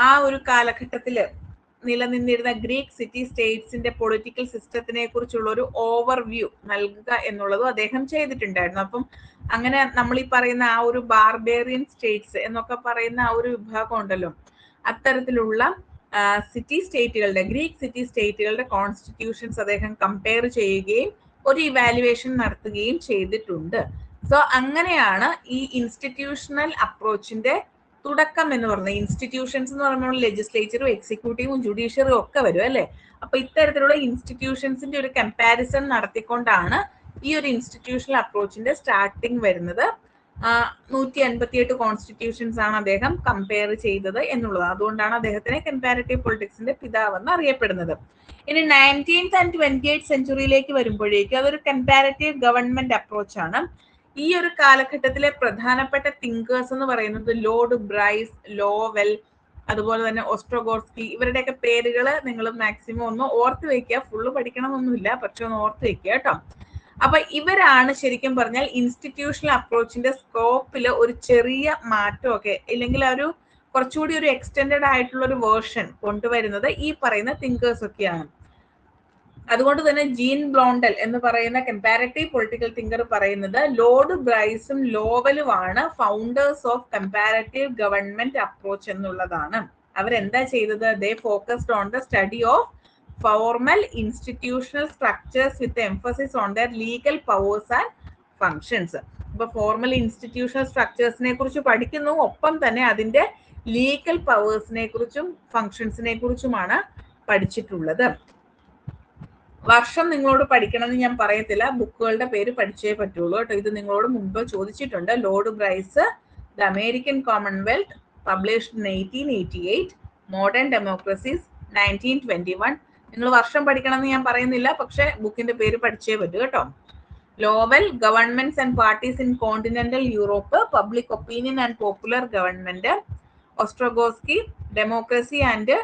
ആ ഒരു കാലഘട്ടത്തില് നിലനിന്നിരുന്ന ഗ്രീക്ക് സിറ്റി സ്റ്റേറ്റ്സിന്റെ പൊളിറ്റിക്കൽ സിസ്റ്റത്തിനെ കുറിച്ചുള്ള ഒരു ഓവർവ്യൂ നൽകുക എന്നുള്ളതും അദ്ദേഹം ചെയ്തിട്ടുണ്ടായിരുന്നു. അപ്പം അങ്ങനെ നമ്മൾ ഈ പറയുന്ന ആ ഒരു ബാർബേറിയൻ സ്റ്റേറ്റ്സ് എന്നൊക്കെ പറയുന്ന ആ ഒരു വിഭാഗം ഉണ്ടല്ലോ, അത്തരത്തിലുള്ള സിറ്റി സ്റ്റേറ്റുകളുടെ, ഗ്രീക്ക് സിറ്റി സ്റ്റേറ്റുകളുടെ കോൺസ്റ്റിറ്റ്യൂഷൻസ് അദ്ദേഹം കമ്പയർ ചെയ്യുകയും ഒരു ഇവാലുവേഷൻ നടത്തുകയും ചെയ്തിട്ടുണ്ട്. സോ അങ്ങനെയാണ് ഈ ഇൻസ്റ്റിറ്റ്യൂഷണൽ അപ്രോച്ചിന്റെ തുടക്കം എന്ന് പറയുന്നത്. ഇൻസ്റ്റിറ്റ്യൂഷൻസ് എന്ന് പറയുമ്പോൾ ലെജിസ്ലേച്ചറും എക്സിക്യൂട്ടീവും ജുഡീഷ്യറും ഒക്കെ വരും അല്ലെ. അപ്പൊ ഇത്തരത്തിലുള്ള ഇൻസ്റ്റിറ്റ്യൂഷൻസിന്റെ ഒരു കമ്പാരിസൺ നടത്തിക്കൊണ്ടാണ് ഈ ഒരു ഇൻസ്റ്റിറ്റ്യൂഷണൽ അപ്രോച്ചിന്റെ സ്റ്റാർട്ടിങ് വരുന്നത്. 158 കോൺസ്റ്റിറ്റ്യൂഷൻസ് ആണ് അദ്ദേഹം കമ്പയർ ചെയ്തത് എന്നുള്ളത്. അതുകൊണ്ടാണ് അദ്ദേഹത്തിനെ കമ്പാരിറ്റീവ് പൊളിറ്റിക്സിന്റെ പിതാവെന്ന് അറിയപ്പെടുന്നത്. ഇനി 19th and 28th സെഞ്ചുറിയിലേക്ക് വരുമ്പോഴേക്കും അതൊരു കമ്പാരിറ്റീവ് ഗവൺമെന്റ് അപ്രോച്ച് ആണ്. ഈ ഒരു കാലഘട്ടത്തിലെ പ്രധാനപ്പെട്ട തിങ്കേഴ്സ് എന്ന് പറയുന്നത് ലോർഡ് ബ്രൈസ്, ലോവൽ, അതുപോലെ തന്നെ ഓസ്ട്രോഗോർസ്കി, ഇവരുടെയൊക്കെ പേരുകൾ നിങ്ങൾ മാക്സിമം ഒന്ന് ഓർത്ത് വെക്കുക. ഫുള്ള് പഠിക്കണമെന്നൊന്നുമില്ല, പക്ഷെ ഒന്ന് ഓർത്ത് വെക്കുക കേട്ടോ. അപ്പൊ ഇവരാണ് ശരിക്കും പറഞ്ഞാൽ ഇൻസ്റ്റിറ്റ്യൂഷണൽ അപ്രോച്ചിന്റെ സ്കോപ്പിൽ ഒരു ചെറിയ മാറ്റമൊക്കെ, ഇല്ലെങ്കിൽ ഒരു കുറച്ചുകൂടി ഒരു എക്സ്റ്റെൻഡഡ് ആയിട്ടുള്ള ഒരു വേർഷൻ കൊണ്ടുവരുന്നത് ഈ പറയുന്ന തിങ്കേഴ്സ് ഒക്കെയാണ്. അതുകൊണ്ട് തന്നെ ജീൻ ബ്ലോണ്ടൽ എന്ന് പറയുന്ന കമ്പാരിറ്റീവ് പൊളിറ്റിക്കൽ തിങ്കർ പറയുന്നത് ലോർഡ് ബ്രൈസും ലോവലുമാണ് founders of comparative government approach എന്നുള്ളതാണ്. അവരെന്താ ചെയ്തത്? They focused on the study of formal institutional structures with emphasis on their legal powers and functions. ഇപ്പൊ ഫോർമൽ ഇൻസ്റ്റിറ്റ്യൂഷണൽ സ്ട്രക്ചേഴ്സിനെ കുറിച്ച് പഠിക്കുന്നു, ഒപ്പം തന്നെ അതിന്റെ ലീഗൽ പവേഴ്സിനെ കുറിച്ചും ഫങ്ഷൻസിനെ കുറിച്ചുമാണ് പഠിച്ചിട്ടുള്ളത്. വർഷം നിങ്ങളോട് പഠിക്കണമെന്ന് ഞാൻ പറയത്തില്ല, ബുക്കുകളുടെ പേര് പഠിച്ചേ പറ്റുള്ളൂ കേട്ടോ. ഇത് നിങ്ങളോട് മുമ്പ് ചോദിച്ചിട്ടുണ്ട്. Lord Bryce, the American Commonwealth, published in 1888, modern democracies 1921. നിങ്ങൾ വർഷം പഠിക്കണമെന്ന് ഞാൻ പറയുന്നില്ല, പക്ഷെ ബുക്കിന്റെ പേര് പഠിച്ചേ പറ്റൂ കേട്ടോ. Lowell, governments and parties in continental Europe, public opinion and popular government. Ostrogorski, democracy and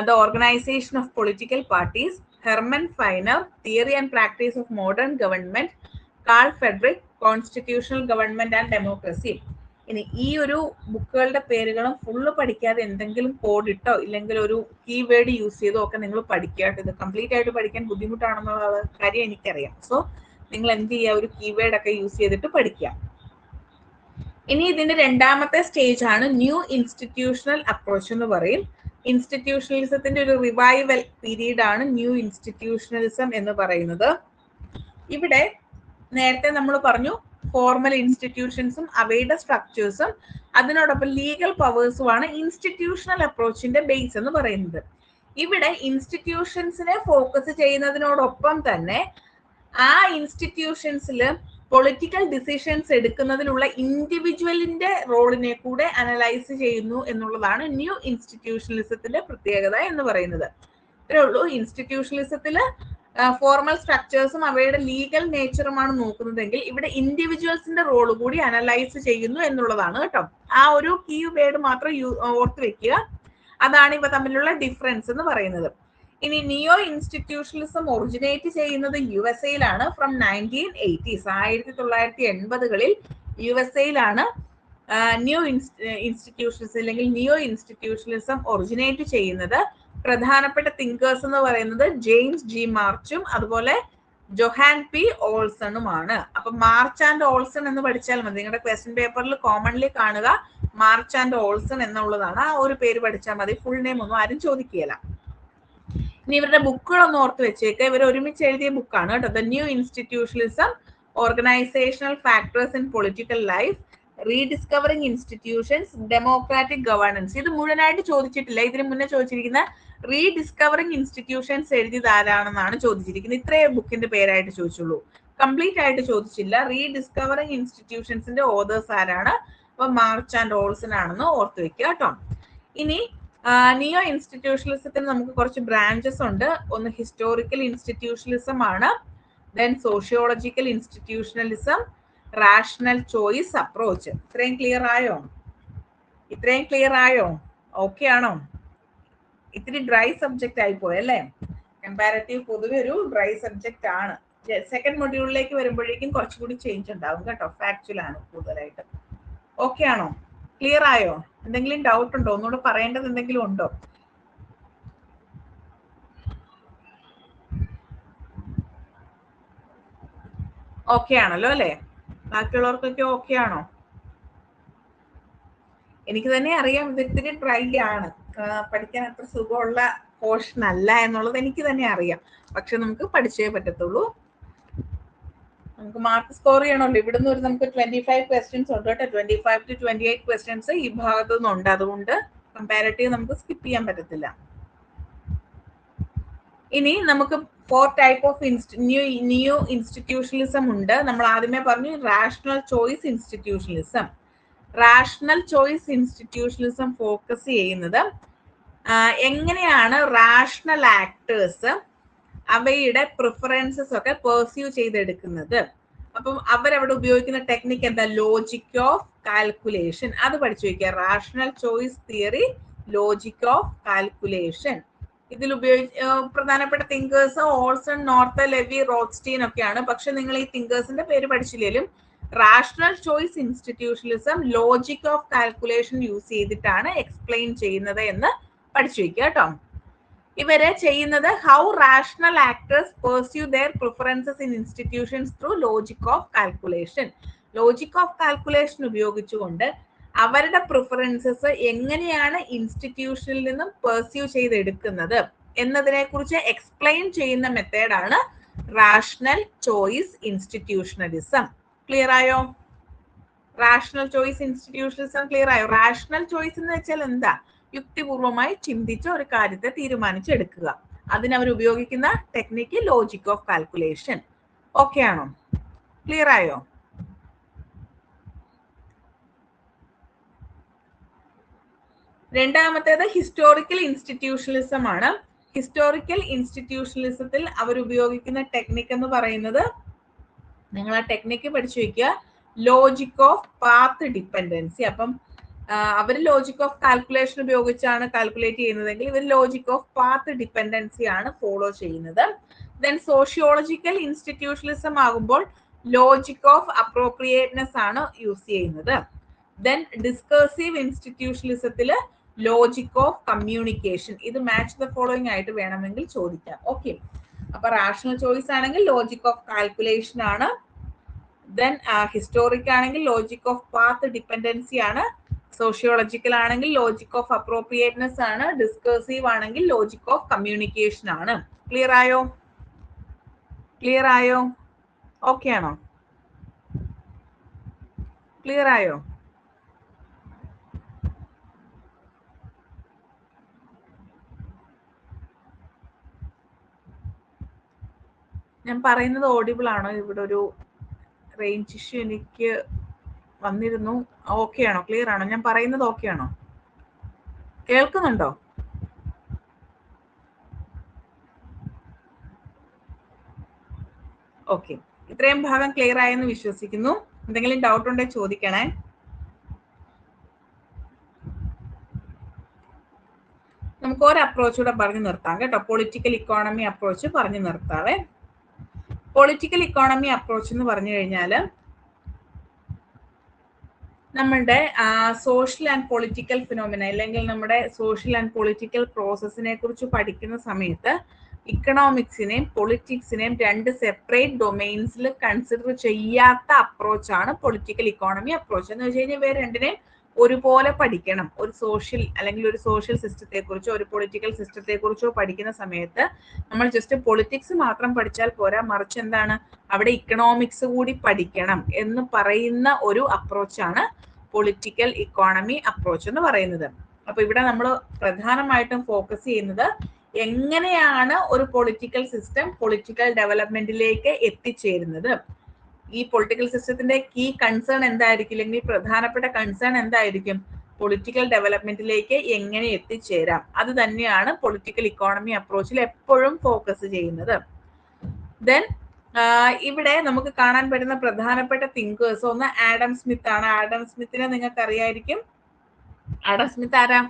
the organization of political parties. Hermann Feiner, Theory and Practice of Modern Government. Carl Friedrich, Constitutional Government and Democracy. ഇനി ഈ ഒരു ബുക്കുകളുടെ പേരുകളും full പഠിക്കാതെ എന്തെങ്കിലും code ഇട്ടോ ഇല്ലെങ്കിൽ ഒരു keyword use ചെയ്തോ ഒക്കെ നിങ്ങൾ പഠിക്കുക. ഇത് കംപ്ലീറ്റ് ആയിട്ട് പഠിക്കാൻ ബുദ്ധിമുട്ടാണെന്നുള്ള കാര്യം എനിക്കറിയാം. സോ നിങ്ങൾ എന്ത് ചെയ്യുക, ഒരു കീവേഡ് ഒക്കെ യൂസ് ചെയ്തിട്ട് പഠിക്കുക. ഇനി ഇതിന്റെ രണ്ടാമത്തെ സ്റ്റേജ് ആണ് ന്യൂ ഇൻസ്റ്റിറ്റ്യൂഷണൽ അപ്രോച്ച് എന്ന് പറയും. ഇൻസ്റ്റിറ്റ്യൂഷണലിസത്തിന്റെ ഒരു റിവൈവൽ പീരീഡ് ആണ് ന്യൂ ഇൻസ്റ്റിറ്റ്യൂഷണലിസം എന്ന് പറയുന്നത്. ഇവിടെ നേരത്തെ നമ്മൾ പറഞ്ഞു ഫോർമൽ ഇൻസ്റ്റിറ്റ്യൂഷൻസും അവയുടെ സ്ട്രക്ചേഴ്സും അതിനോടൊപ്പം ലീഗൽ പവേഴ്സുമാണ് ഇൻസ്റ്റിറ്റ്യൂഷണൽ അപ്രോച്ചിന്റെ ബേസ് എന്ന് പറയുന്നത്. ഇവിടെ ഇൻസ്റ്റിറ്റ്യൂഷൻസിനെ ഫോക്കസ് ചെയ്യുന്നതിനോടൊപ്പം തന്നെ ആ ഇൻസ്റ്റിറ്റ്യൂഷൻസിൽ പൊളിറ്റിക്കൽ ഡിസിഷൻസ് എടുക്കുന്നതിലുള്ള ഇൻഡിവിജ്വലിന്റെ റോളിനെ കൂടെ അനലൈസ് ചെയ്യുന്നു എന്നുള്ളതാണ് ന്യൂ ഇൻസ്റ്റിറ്റ്യൂഷണലിസത്തിന്റെ പ്രത്യേകത എന്ന് പറയുന്നത്. ഇത്രേ ഉള്ളൂ. ഇൻസ്റ്റിറ്റ്യൂഷണലിസത്തിൽ ഫോർമൽ സ്ട്രക്ചേഴ്സും അവയുടെ ലീഗൽ നേച്ചറുമാണ് നോക്കുന്നതെങ്കിൽ ഇവിടെ ഇൻഡിവിജ്വൽസിന്റെ റോള് കൂടി അനലൈസ് ചെയ്യുന്നു എന്നുള്ളതാണ് കേട്ടോ. ആ ഒരു കീ വേർഡ് മാത്രം ഓർത്ത് വെക്കുക. അതാണ് ഇവ തമ്മിലുള്ള ഡിഫറൻസ് എന്ന് പറയുന്നത്. ഇനി നിയോ ഇൻസ്റ്റിറ്റ്യൂഷണലിസം ഒറിജിനേറ്റ് ചെയ്യുന്നത് USA-യിലാണ് ഫ്രം 1980s. 1980-കളിൽ USA-യിലാണ് ന്യൂ ഇൻസ്റ്റിറ്റ്യൂഷണലിസം അല്ലെങ്കിൽ നിയോ ഇൻസ്റ്റിറ്റ്യൂഷണലിസം ഒറിജിനേറ്റ് ചെയ്യുന്നത്. പ്രധാനപ്പെട്ട തിങ്കേഴ്സ് എന്ന് പറയുന്നത് ജെയിംസ് ജി മാർച്ചും അതുപോലെ ജൊഹാൻ പി ഓൾസണുമാണ്. അപ്പൊ മാർച്ച് ആൻഡ് ഓൾസൺ എന്ന് പഠിച്ചാൽ മതി. നിങ്ങളുടെ ക്വസ്റ്റ്യൻ പേപ്പറിൽ കോമൺലി കാണുക മാർച്ച് ആൻഡ് ഓൾസൺ എന്നുള്ളതാണ്. ആ ഒരു പേര് പഠിച്ചാൽ മതി. ഫുൾ നെയിം ഒന്നും ആരും ചോദിക്കുകയില്ല. ഇനി ഇവരുടെ ബുക്കുകളൊന്നും ഓർത്ത് വെച്ചേക്ക്. ഇവർ ഒരുമിച്ച് എഴുതിയ ബുക്കാണ് കേട്ടോ. The new institutionalism, organisational factors in political life, rediscovering institutions, democratic governance. ഇത് മുഴുവനായിട്ട് ചോദിച്ചിട്ടില്ല. ഇതിന് മുന്നേ ചോദിച്ചിരിക്കുന്ന റീഡിസ്കവറിംഗ് ഇൻസ്റ്റിറ്റ്യൂഷൻസ് എഴുതിയത് ആരാണെന്നാണ് ചോദിച്ചിരിക്കുന്നത്. ഇത്രയേ ബുക്കിന്റെ പേരായിട്ട് ചോദിച്ചുള്ളൂ, കംപ്ലീറ്റ് ആയിട്ട് ചോദിച്ചില്ല. റീഡിസ്കവറിംഗ് ഇൻസ്റ്റിറ്റ്യൂഷൻസിന്റെ ഓതേഴ്സ് ആരാണ്? അപ്പൊ മാർച്ച് ആൻഡ് ഓൾസൺ ആണെന്ന് ഓർത്ത് വെക്കുക കേട്ടോ. ഇനി നിയോ ഇൻസ്റ്റിറ്റ്യൂഷണലിസത്തിന് നമുക്ക് കുറച്ച് ബ്രാഞ്ചസ് ഉണ്ട്. ഒന്ന് ഹിസ്റ്റോറിക്കൽ ഇൻസ്റ്റിറ്റ്യൂഷണലിസം ആണ്, then sociological institutionalism, rational choice approach. ഇത്രയും ക്ലിയർ ആയോ? ഓക്കെ ആണോ? ഇത്തിരി ഡ്രൈ സബ്ജക്റ്റ് ആയിപ്പോയി അല്ലേ? കമ്പാരറ്റീവ് പൊതുവെ ഒരു ഡ്രൈ സബ്ജക്റ്റ് ആണ്. സെക്കൻഡ് മൊഡ്യൂളിലേക്ക് വരുമ്പോഴേക്കും കുറച്ചുകൂടി ചേഞ്ച് ഉണ്ടാവും കേട്ടോ. ഫാക്ച്വൽ ആണ് കൂടുതലായിട്ട്. ഓക്കെ ആണോ? ക്ലിയർ ആയോ? എന്തെങ്കിലും ഡൗട്ട് ഉണ്ടോ? ഒന്നുകൂടെ പറയേണ്ടത് എന്തെങ്കിലും ഉണ്ടോ? ഓക്കെ ആണല്ലോ അല്ലേ? ബാക്കിയുള്ളവർക്കൊക്കെ ഓക്കെ ആണോ? എനിക്ക് തന്നെ അറിയാം ഇത് ഇത്തിരി ഡ്രൈ ആണ്, പഠിക്കാൻ അത്ര സുഖമുള്ള പോർഷൻ അല്ല എന്നുള്ളത് എനിക്ക് തന്നെ അറിയാം. പക്ഷെ നമുക്ക് പഠിച്ചേ പറ്റത്തുള്ളൂ. നമുക്ക് മാർക്ക് സ്കോർ ചെയ്യണമല്ലോ. ഇവിടുന്ന് ഒരു നമുക്ക് 25 ക്വസ്റ്റ്യൻസ് ഉണ്ട് കേട്ടോ. 25 to 28 ക്വസ്റ്റ്യൻസ് ഈ ഭാഗത്തു നിന്നുണ്ട്. അതുകൊണ്ട് കമ്പാരിറ്റീവ് നമുക്ക് സ്കിപ്പ് ചെയ്യാൻ പറ്റത്തില്ല. ഇനി നമുക്ക് 4 ടൈപ്പ് ഓഫ് ന്യൂ ഇൻസ്റ്റിറ്റ്യൂഷണലിസം ഉണ്ട്. നമ്മൾ ആദ്യമേ പറഞ്ഞു rational choice institutionalism. Rational choice institutionalism focus ചെയ്യുന്നത് എങ്ങനെയാണ് റാഷണൽ ആക്ടേഴ്സ് അവയുടെ പ്രിഫറൻസസ് ഒക്കെ പെർസ്യൂ ചെയ്തെടുക്കുന്നത്. അപ്പം അവരവിടെ ഉപയോഗിക്കുന്ന ടെക്നിക്ക് എന്താ? Logic of calculation. അത് പഠിച്ചു വയ്ക്കുക. Rational choice theory, logic of calculation. ഇതിൽ പ്രധാനപ്പെട്ട thinkers Olson, North, Levi, Rothstein ഒക്കെയാണ്. പക്ഷെ നിങ്ങൾ ഈ തിങ്കേഴ്സിന്റെ പേര് പഠിച്ചില്ലെങ്കിലും rational choice institutionalism logic of calculation use ചെയ്തിട്ടാണ് എക്സ്പ്ലെയിൻ ചെയ്യുന്നത് എന്ന് പഠിച്ചു വയ്ക്കുക കേട്ടോ. ഇവര് ചെയ്യുന്നത് how rational actors pursue their preferences in institutions through logic of calculation. Logic of calculation ഉപയോഗിച്ചുകൊണ്ട് അവരുടെ പ്രിഫറൻസസ് എങ്ങനെയാണ് ഇൻസ്റ്റിറ്റ്യൂഷനിൽ നിന്നും പെർസ്യൂ ചെയ്തെടുക്കുന്നത് എന്നതിനെ കുറിച്ച് എക്സ്പ്ലെയിൻ ചെയ്യുന്ന മെത്തേഡാണ് റാഷണൽ ചോയ്സ് ഇൻസ്റ്റിറ്റ്യൂഷണലിസം. ക്ലിയർ ആയോ? റാഷണൽ ചോയ്സ് ഇൻസ്റ്റിറ്റ്യൂഷണലിസം ക്ലിയർ ആയോ? റാഷണൽ ചോയ്സ് എന്ന് വെച്ചാൽ എന്താ? യുക്തിപൂർവമായി ചിന്തിച്ച് ഒരു കാര്യത്തെ തീരുമാനിച്ചെടുക്കുക. അതിനവർ ഉപയോഗിക്കുന്ന technique logic of calculation. Okay ആണോ? ക്ലിയർ ആയോ? രണ്ടാമത്തേത് ഹിസ്റ്റോറിക്കൽ ഇൻസ്റ്റിറ്റ്യൂഷണലിസം ആണ്. ഹിസ്റ്റോറിക്കൽ ഇൻസ്റ്റിറ്റ്യൂഷണലിസത്തിൽ അവർ ഉപയോഗിക്കുന്ന ടെക്നിക്ക് എന്ന് പറയുന്നത്, നിങ്ങൾ ആ ടെക്നിക്ക് പഠിച്ചു വയ്ക്കുക, ലോജിക് ഓഫ് പാത്ത് ഡിപ്പെൻഡൻസി. അപ്പം അവർ ലോജിക് ഓഫ് കാൽക്കുലേഷൻ ഉപയോഗിച്ചാണ് കാൽക്കുലേറ്റ് ചെയ്യുന്നതെങ്കിൽ ഇവർ ലോജിക് ഓഫ് പാത്ത് ഡിപ്പെൻഡൻസി ആണ് ഫോളോ ചെയ്യുന്നത്. ദെൻ സോഷ്യോളജിക്കൽ ഇൻസ്റ്റിറ്റ്യൂഷണലിസം ആകുമ്പോൾ ലോജിക് ഓഫ് അപ്രോപ്രിയേറ്റ്നെസ് ആണ് യൂസ് ചെയ്യുന്നത്. ദെൻ ഡിസ്കേഴ്സീവ് ഇൻസ്റ്റിറ്റ്യൂഷണലിസത്തില് ലോജിക് ഓഫ് കമ്മ്യൂണിക്കേഷൻ. ഇത് മാച്ച് ദ ഫോളോയിങ് ആയിട്ട് വേണമെങ്കിൽ ചോദിക്കാം. ഓക്കെ, അപ്പൊ റാഷണൽ ചോയ്സ് ആണെങ്കിൽ ലോജിക് ഓഫ് കാൽക്കുലേഷൻ ആണ്. ദെൻ ഹിസ്റ്റോറിക് ആണെങ്കിൽ ലോജിക് ഓഫ് പാത്ത് ഡിപ്പെൻഡൻസി ആണ്. സോഷ്യോളജിക്കൽ ആണെങ്കിൽ ലോജിക് ഓഫ് അപ്രോപ്രിയേറ്റ്നെസ് ആണ്. ഡിസ്കേഴ്സീവ് ആണെങ്കിൽ ലോജിക് ഓഫ് കമ്മ്യൂണിക്കേഷൻ ആണ്. ക്ലിയർ ആയോ? ക്ലിയർ ആയോ? ഓക്കെ ആണോ? ക്ലിയർ ആയോ? ഞാൻ പറയുന്നത് ഓഡിബിൾ ആണോ? ഇവിടെ ഒരു റേഞ്ച് ഇഷ്യൂ എനിക്ക് വന്നിരുന്നു. ഓക്കെ ആണോ? ക്ലിയർ ആണോ? ഞാൻ പറയുന്നത് ഓക്കെ ആണോ? കേൾക്കുന്നുണ്ടോ? ഓക്കെ, ഇത്രയും ഭാഗം ക്ലിയർ ആയെന്ന് വിശ്വസിക്കുന്നു. എന്തെങ്കിലും ഡൗട്ട് ഉണ്ടെങ്കിൽ ചോദിക്കണേ. നമുക്ക് ഒരു അപ്രോച്ച് കൂടെ പറഞ്ഞു നിർത്താം കേട്ടോ. പൊളിറ്റിക്കൽ ഇക്കോണമി അപ്രോച്ച് പറഞ്ഞു നിർത്താവേ. പൊളിറ്റിക്കൽ ഇക്കോണമി അപ്രോച്ച് എന്ന് പറഞ്ഞു കഴിഞ്ഞാൽ നമ്മുടെ സോഷ്യൽ ആൻഡ് പൊളിറ്റിക്കൽ ഫിനോമിന അല്ലെങ്കിൽ നമ്മുടെ സോഷ്യൽ ആൻഡ് പൊളിറ്റിക്കൽ പ്രോസസ്സിനെ കുറിച്ച് പഠിക്കുന്ന സമയത്ത് ഇക്കണോമിക്സിനെയും പൊളിറ്റിക്സിനെയും രണ്ട് സെപ്പറേറ്റ് ഡൊമെയിൻസിൽ കൺസിഡർ ചെയ്യാത്ത അപ്രോച്ചാണ് പൊളിറ്റിക്കൽ ഇക്കോണമി അപ്രോച്ച്. എന്ന് വെച്ച് കഴിഞ്ഞാൽ ഇവർ രണ്ടിനെയും ഒരുപോലെ പഠിക്കണം. ഒരു സോഷ്യൽ അല്ലെങ്കിൽ ഒരു സോഷ്യൽ സിസ്റ്റത്തെ കുറിച്ചോ ഒരു പൊളിറ്റിക്കൽ സിസ്റ്റത്തെ കുറിച്ചോ പഠിക്കുന്ന സമയത്ത് നമ്മൾ ജസ്റ്റ് പൊളിറ്റിക്സ് മാത്രം പഠിച്ചാൽ പോരാ, മറിച്ച് എന്താണ് അവിടെ ഇക്കണോമിക്സ് കൂടി പഠിക്കണം എന്ന് പറയുന്ന ഒരു അപ്രോച്ചാണ് പൊളിറ്റിക്കൽ ഇക്കോണമി അപ്രോച്ച് എന്ന് പറയുന്നത്. അപ്പൊ ഇവിടെ നമ്മൾ പ്രധാനമായിട്ടും ഫോക്കസ് ചെയ്യുന്നത് എങ്ങനെയാണ് ഒരു പൊളിറ്റിക്കൽ സിസ്റ്റം പൊളിറ്റിക്കൽ ഡെവലപ്മെന്റിലേക്ക് എത്തിച്ചേരുന്നത്. ഈ പൊളിറ്റിക്കൽ സിസ്റ്റത്തിന്റെ കീ കൺസേൺ എന്തായിരിക്കും, അല്ലെങ്കിൽ പ്രധാനപ്പെട്ട കൺസേൺ എന്തായിരിക്കും? പൊളിറ്റിക്കൽ ഡെവലപ്മെന്റിലേക്ക് എങ്ങനെ എത്തിച്ചേരാം. അത് തന്നെയാണ് പൊളിറ്റിക്കൽ ഇക്കോണമി അപ്രോച്ചിൽ എപ്പോഴും ഫോക്കസ് ചെയ്യുന്നത്. ദെൻ ഇവിടെ നമുക്ക് കാണാൻ പറ്റുന്ന പ്രധാനപ്പെട്ട തിങ്കേഴ്സ് ഒന്ന് ആഡം സ്മിത്ത് ആണ്. ആഡം സ്മിത്തിനെ നിങ്ങൾക്ക് അറിയായിരിക്കും. ആഡം സ്മിത്ത് ആരാ?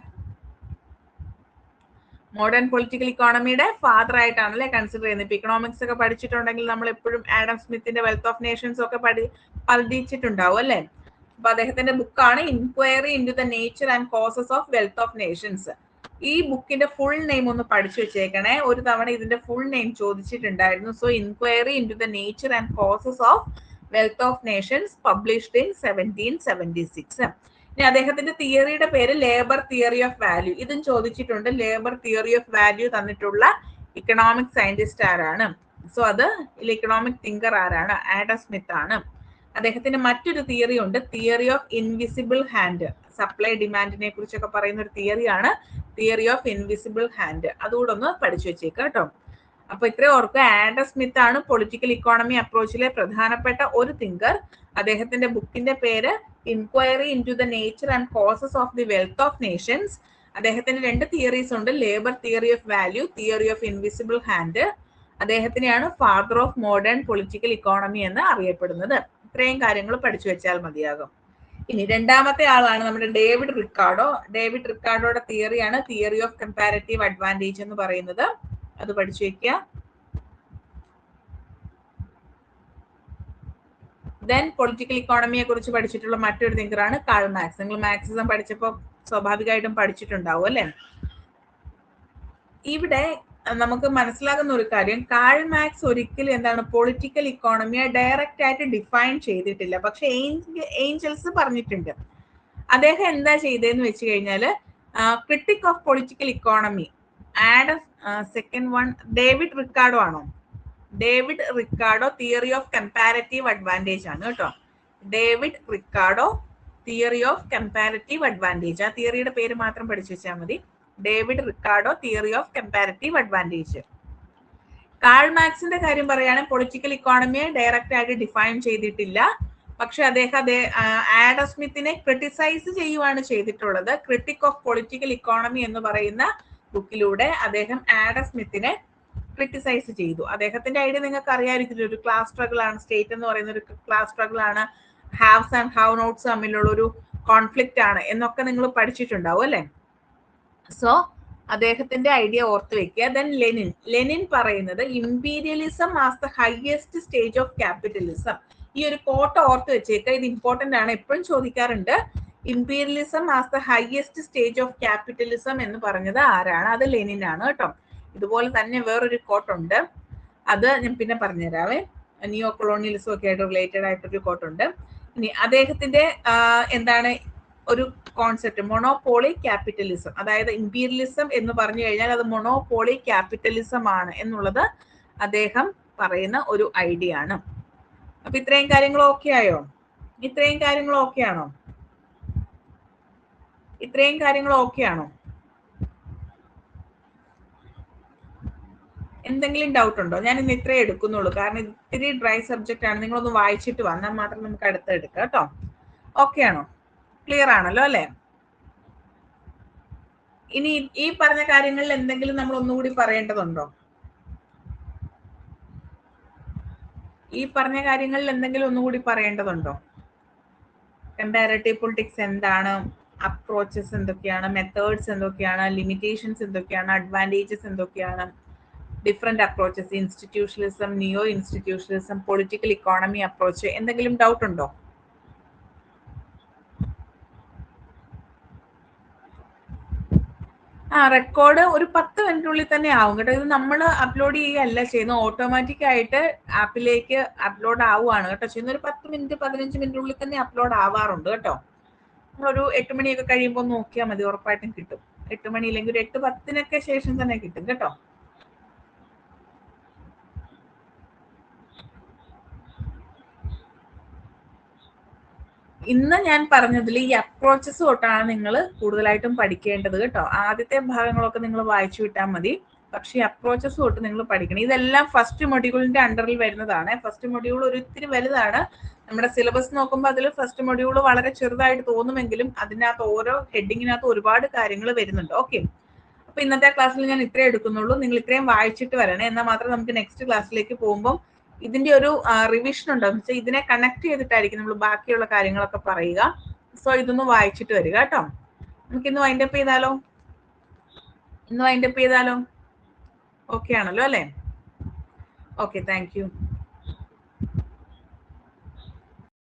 മോഡേൺ പൊളിറ്റിക്കൽ ഇക്കോണമിയുടെ ഫാദർ ആയിട്ടാണല്ലേ കൺസിഡർ ചെയ്യുന്നത്. ഇപ്പൊ ഇക്കണോമിക്സ് ഒക്കെ പഠിച്ചിട്ടുണ്ടെങ്കിൽ നമ്മൾ എപ്പോഴും ആഡം സ്മിത്തിന്റെ വെൽത്ത് ഓഫ് നേഷൻസ് ഒക്കെ പഠിച്ചിട്ടുണ്ടാവും അല്ലെ. അപ്പൊ അദ്ദേഹത്തിന്റെ ബുക്കാണ് Inquiry into the nature and causes of Wealth of Nations. ഈ ബുക്കിന്റെ ഫുൾ നെയിം ഒന്ന് പഠിച്ചു വെച്ചേക്കണേ. ഒരു തവണ ഇതിന്റെ ഫുൾ നെയിം ചോദിച്ചിട്ടുണ്ടായിരുന്നു. So Inquiry into the nature and causes of Wealth of Nations, published in 1776. ഇനി അദ്ദേഹത്തിന്റെ തിയറിയുടെ പേര് ലേബർ തിയറി ഓഫ് വാല്യൂ. ഇതും ചോദിച്ചിട്ടുണ്ട്. ലേബർ തിയറി ഓഫ് വാല്യൂ തന്നിട്ടുള്ള ഇക്കണോമിക് സയന്റിസ്റ്റ് ആരാണ്? സോ അത് ഇക്കണോമിക് തിങ്കർ ആരാണ്? ആഡം സ്മിത്ത് ആണ്. അദ്ദേഹത്തിന്റെ മറ്റൊരു തിയറി ഉണ്ട്, theory of invisible hand. Supply ഡിമാൻഡിനെ കുറിച്ചൊക്കെ പറയുന്ന ഒരു തിയറിയാണ് തിയറി ഓഫ് ഇൻവിസിബിൾ ഹാൻഡ്. അതുകൂടെ ഒന്ന് പഠിച്ചു വെച്ചേക്ക് കേട്ടോ. അപ്പൊ ഇത്രയും ഓർക്കുക, ആഡം സ്മിത്ത് ആണ് പൊളിറ്റിക്കൽ ഇക്കോണമി അപ്രോച്ചിലെ പ്രധാനപ്പെട്ട ഒരു തിങ്കർ. അദ്ദേഹത്തിന്റെ ബുക്കിന്റെ പേര് inquiry into the nature and causes of the wealth of Nations. അദ്ദേഹത്തിന്റെ 2 തിയറീസ് ഉണ്ട്, labour theory of value, theory of invisible hand. അദ്ദേഹത്തിനെയാണ് father of modern political economy എന്ന് അറിയപ്പെടുന്നത്. ഇത്രയും കാര്യങ്ങൾ പഠിച്ചു വെച്ചാൽ മതിയാകും. ഇനി രണ്ടാമത്തെ ആളാണ് നമ്മുടെ ഡേവിഡ് റിക്കാർഡോ. ഡേവിഡ് റിക്കാർഡോയുടെ തിയറിയാണ് തിയറി ഓഫ് കമ്പാരറ്റീവ് അഡ്വാൻറ്റേജ് എന്ന് പറയുന്നത്. അത് പഠിച്ചു വെക്കുക. ദെൻ പൊളിറ്റിക്കൽ ഇക്കോണമിയെ കുറിച്ച് പഠിച്ചിട്ടുള്ള മറ്റൊരു തിങ്കറാണ് കാൾ മാർക്സ്. നിങ്ങൾ മാർക്സിസം പഠിച്ചപ്പോൾ സ്വാഭാവികമായിട്ടും പഠിച്ചിട്ടുണ്ടാവും അല്ലെ. ഇവിടെ നമുക്ക് മനസ്സിലാകുന്ന ഒരു കാര്യം, കാൾ മാർക്സ് ഒരിക്കലും എന്താണ് പൊളിറ്റിക്കൽ ഇക്കോണമിയെ ഡയറക്റ്റ് ആയിട്ട് ഡിഫൈൻ ചെയ്തിട്ടില്ല. പക്ഷെ ഏഞ്ചൽസ് പറഞ്ഞിട്ടുണ്ട്. അദ്ദേഹം എന്താ ചെയ്തതെന്ന് വെച്ച് കഴിഞ്ഞാൽ critique of political economy Adam second one David Ricardo ആണോ? David Ricardo theory of comparative advantage ആണ് കേട്ടോ. David Ricardo theory of comparative advantage. ആ തിയറിയുടെ പേര് മാത്രം പഠിച്ചു വെച്ചാൽ മതി. David Ricardo theory of comparative advantage. Karl മാർക്സിന്റെ കാര്യം പറയുകയാണെങ്കിൽ പൊളിറ്റിക്കൽ ഇക്കോണമിയെ ഡയറക്റ്റ് ആയിട്ട് ഡിഫൈൻ ചെയ്തിട്ടില്ല. പക്ഷെ അദ്ദേഹം ആഡം സ്മിത്തിനെ ക്രിട്ടിസൈസ് ചെയ്യുവാണ് ചെയ്തിട്ടുള്ളത്. ക്രിട്ടിക് ഓഫ് പൊളിറ്റിക്കൽ ഇക്കോണമി എന്ന് പറയുന്ന ബുക്കിലൂടെ അദ്ദേഹം ആഡം സ്മിത്തിനെ ക്രിട്ടിസൈസ് ചെയ്തു. അദ്ദേഹത്തിന്റെ ഐഡിയ നിങ്ങൾക്ക് അറിയാമായിരിക്കും, ഒരു ക്ലാസ് സ്ട്രഗിൾ ആണ്. സ്റ്റേറ്റ് എന്ന് പറയുന്ന ഒരു ക്ലാസ് സ്ട്രഗിൾ ആണ്. ഹാവ്സ് ആൻഡ് ഹാവ് നോട്ട്സ് തമ്മിലുള്ള ഒരു കോൺഫ്ലിക്റ്റ് ആണ് എന്നൊക്കെ നിങ്ങൾ പഠിച്ചിട്ടുണ്ടാവും അല്ലെ. സോ അദ്ദേഹത്തിന്റെ ഐഡിയ ഓർത്ത് വെക്കുക. ദെൻ ലെനിൻ പറയുന്നത് imperialism as the highest stage of capitalism. ഈ ഒരു കോട്ട ഓർത്ത് വെച്ചേക്കുക, ഇത് ഇമ്പോർട്ടന്റ് ആണ്, എപ്പോഴും ചോദിക്കാറുണ്ട്. Imperialism as the highest stage of capitalism എന്ന് പറഞ്ഞത് ആരാണ്? അത് ലെനിൻ ആണ് കേട്ടോ. ഇതുപോലെ തന്നെ വേറൊരു കോട്ടുണ്ട്, അത് ഞാൻ പിന്നെ പറഞ്ഞുതരാവേ. നിയോ കൊളോണിയലിസം ഒക്കെ ആയിട്ട് റിലേറ്റഡ് ആയിട്ടൊരു കോട്ടുണ്ട്. ഇനി അദ്ദേഹത്തിന്റെ എന്താണ് ഒരു കോൺസെപ്റ്റ്, മൊണോപോളി ക്യാപിറ്റലിസം. അതായത് ഇംപീരിയലിസം എന്ന് പറഞ്ഞു കഴിഞ്ഞാൽ അത് മൊണോപോളി ക്യാപിറ്റലിസം ആണ് എന്നുള്ളത് അദ്ദേഹം പറയുന്ന ഒരു ഐഡിയ ആണ്. അപ്പൊ ഇത്രയും കാര്യങ്ങൾ ഓക്കെ ആയോ? ഇത്രയും കാര്യങ്ങൾ ഓക്കെ ആണോ? ഇത്രയും കാര്യങ്ങൾ ഓക്കെ ആണോ? എന്തെങ്കിലും ഡൗട്ട് ഉണ്ടോ? ഞാൻ ഇന്ന് ഇത്രേ എടുക്കുന്നുള്ളൂ, കാരണം ഇത്തിരി ഡ്രൈ സബ്ജക്റ്റ് ആണ്. നിങ്ങളൊന്ന് വായിച്ചിട്ട് വന്നാൽ മാത്രം നമുക്ക് അടുത്ത് എടുക്കാം കേട്ടോ. ഓക്കെ ആണോ? ക്ലിയർ ആണല്ലോ അല്ലെ? ഇനി ഈ പറഞ്ഞ കാര്യങ്ങളിൽ എന്തെങ്കിലും നമ്മൾ ഒന്നുകൂടി പറയേണ്ടതുണ്ടോ? ഈ പറഞ്ഞ കാര്യങ്ങളിൽ എന്തെങ്കിലും ഒന്നുകൂടി പറയേണ്ടതുണ്ടോ? കമ്പാരറ്റീവ് പൊളിറ്റിക്സ് എന്താണ്, അപ്രോച്ചസ് എന്തൊക്കെയാണ്, മെത്തേഡ്സ് എന്തൊക്കെയാണ്, ലിമിറ്റേഷൻസ് എന്തൊക്കെയാണ്, അഡ്വാൻറ്റേജസ് എന്തൊക്കെയാണ്, ഡിഫറെന്റ് അപ്രോച്ചസ്, ഇൻസ്റ്റിറ്റ്യൂഷണലിസം, നിയോ ഇൻസ്റ്റിറ്റ്യൂഷണലിസം, പൊളിറ്റിക്കൽ ഇക്കോണമി അപ്രോച്ച്, എന്തെങ്കിലും ഡൗട്ട് ഉണ്ടോ? റെക്കോർഡ് ഒരു 10 മിനിറ്റിനുള്ളിൽ തന്നെ ആവും കേട്ടോ. ഇത് നമ്മൾ അപ്ലോഡ് ചെയ്യുകയല്ല ചെയ്യുന്നത്, ഓട്ടോമാറ്റിക് ആയിട്ട് ആപ്പിലേക്ക് അപ്ലോഡ് ആവുകയാണ് കേട്ടോ ചെയ്യുന്നത്. ഒരു 10 മിനിറ്റ് 15 മിനിറ്റിനുള്ളിൽ തന്നെ അപ്ലോഡ് ആവാറുണ്ട് കേട്ടോ. നമ്മളൊരു 8 മണിയൊക്കെ കഴിയുമ്പോൾ നോക്കിയാൽ മതി, ഉറപ്പായിട്ടും കിട്ടും. 8 മണി ഇല്ലെങ്കിൽ ഒരു 8:10 ശേഷം തന്നെ കിട്ടും കേട്ടോ. ഇന്ന് ഞാൻ പറഞ്ഞതിൽ ഈ അപ്രോച്ചസ് തൊട്ടാണ് നിങ്ങൾ കൂടുതലായിട്ടും പഠിക്കേണ്ടത് കേട്ടോ. ആദ്യത്തെ ഭാഗങ്ങളൊക്കെ നിങ്ങൾ വായിച്ചു വിട്ടാൽ മതി, പക്ഷെ അപ്രോച്ചസ് തൊട്ട് നിങ്ങൾ പഠിക്കണം. ഇതെല്ലാം ഫസ്റ്റ് മൊഡ്യൂളിന്റെ അണ്ടറിൽ വരുന്നതാണ്. ഫസ്റ്റ് മൊഡ്യൂൾ ഒരു ഇത്തിരി വലുതാണ്. നമ്മുടെ സിലബസ് നോക്കുമ്പോൾ അതിൽ ഫസ്റ്റ് മൊഡ്യൂൾ വളരെ ചെറുതായിട്ട് തോന്നുമെങ്കിലും അതിനകത്ത് ഓരോ ഹെഡിങ്ങിനകത്ത് ഒരുപാട് കാര്യങ്ങൾ വരുന്നുണ്ട്. ഓക്കെ, അപ്പൊ ഇന്നത്തെ ക്ലാസ്സിൽ ഞാൻ ഇത്രയും എടുക്കുന്നുള്ളൂ. നിങ്ങൾ ഇത്രയും വായിച്ചിട്ട് വരണേ, എന്നാൽ മാത്രം നമുക്ക് നെക്സ്റ്റ് ക്ലാസ്സിലേക്ക് പോകുമ്പോൾ ഇതിന്റെ ഒരു റിവിഷൻ ഉണ്ടാവും. ഇതിനെ കണക്ട് ചെയ്തിട്ടായിരിക്കും നമ്മൾ ബാക്കിയുള്ള കാര്യങ്ങളൊക്കെ പറയുക. സോ ഇതൊന്ന് വായിച്ചിട്ട് വരിക കേട്ടോ. നമുക്കിന്ന് വൈൻഡ് അപ്പ് ചെയ്താലോ? ഇന്ന് വൈൻഡപ്പ് ചെയ്താലോ? ഓക്കെ ആണല്ലോ അല്ലേ? Okay, thank you.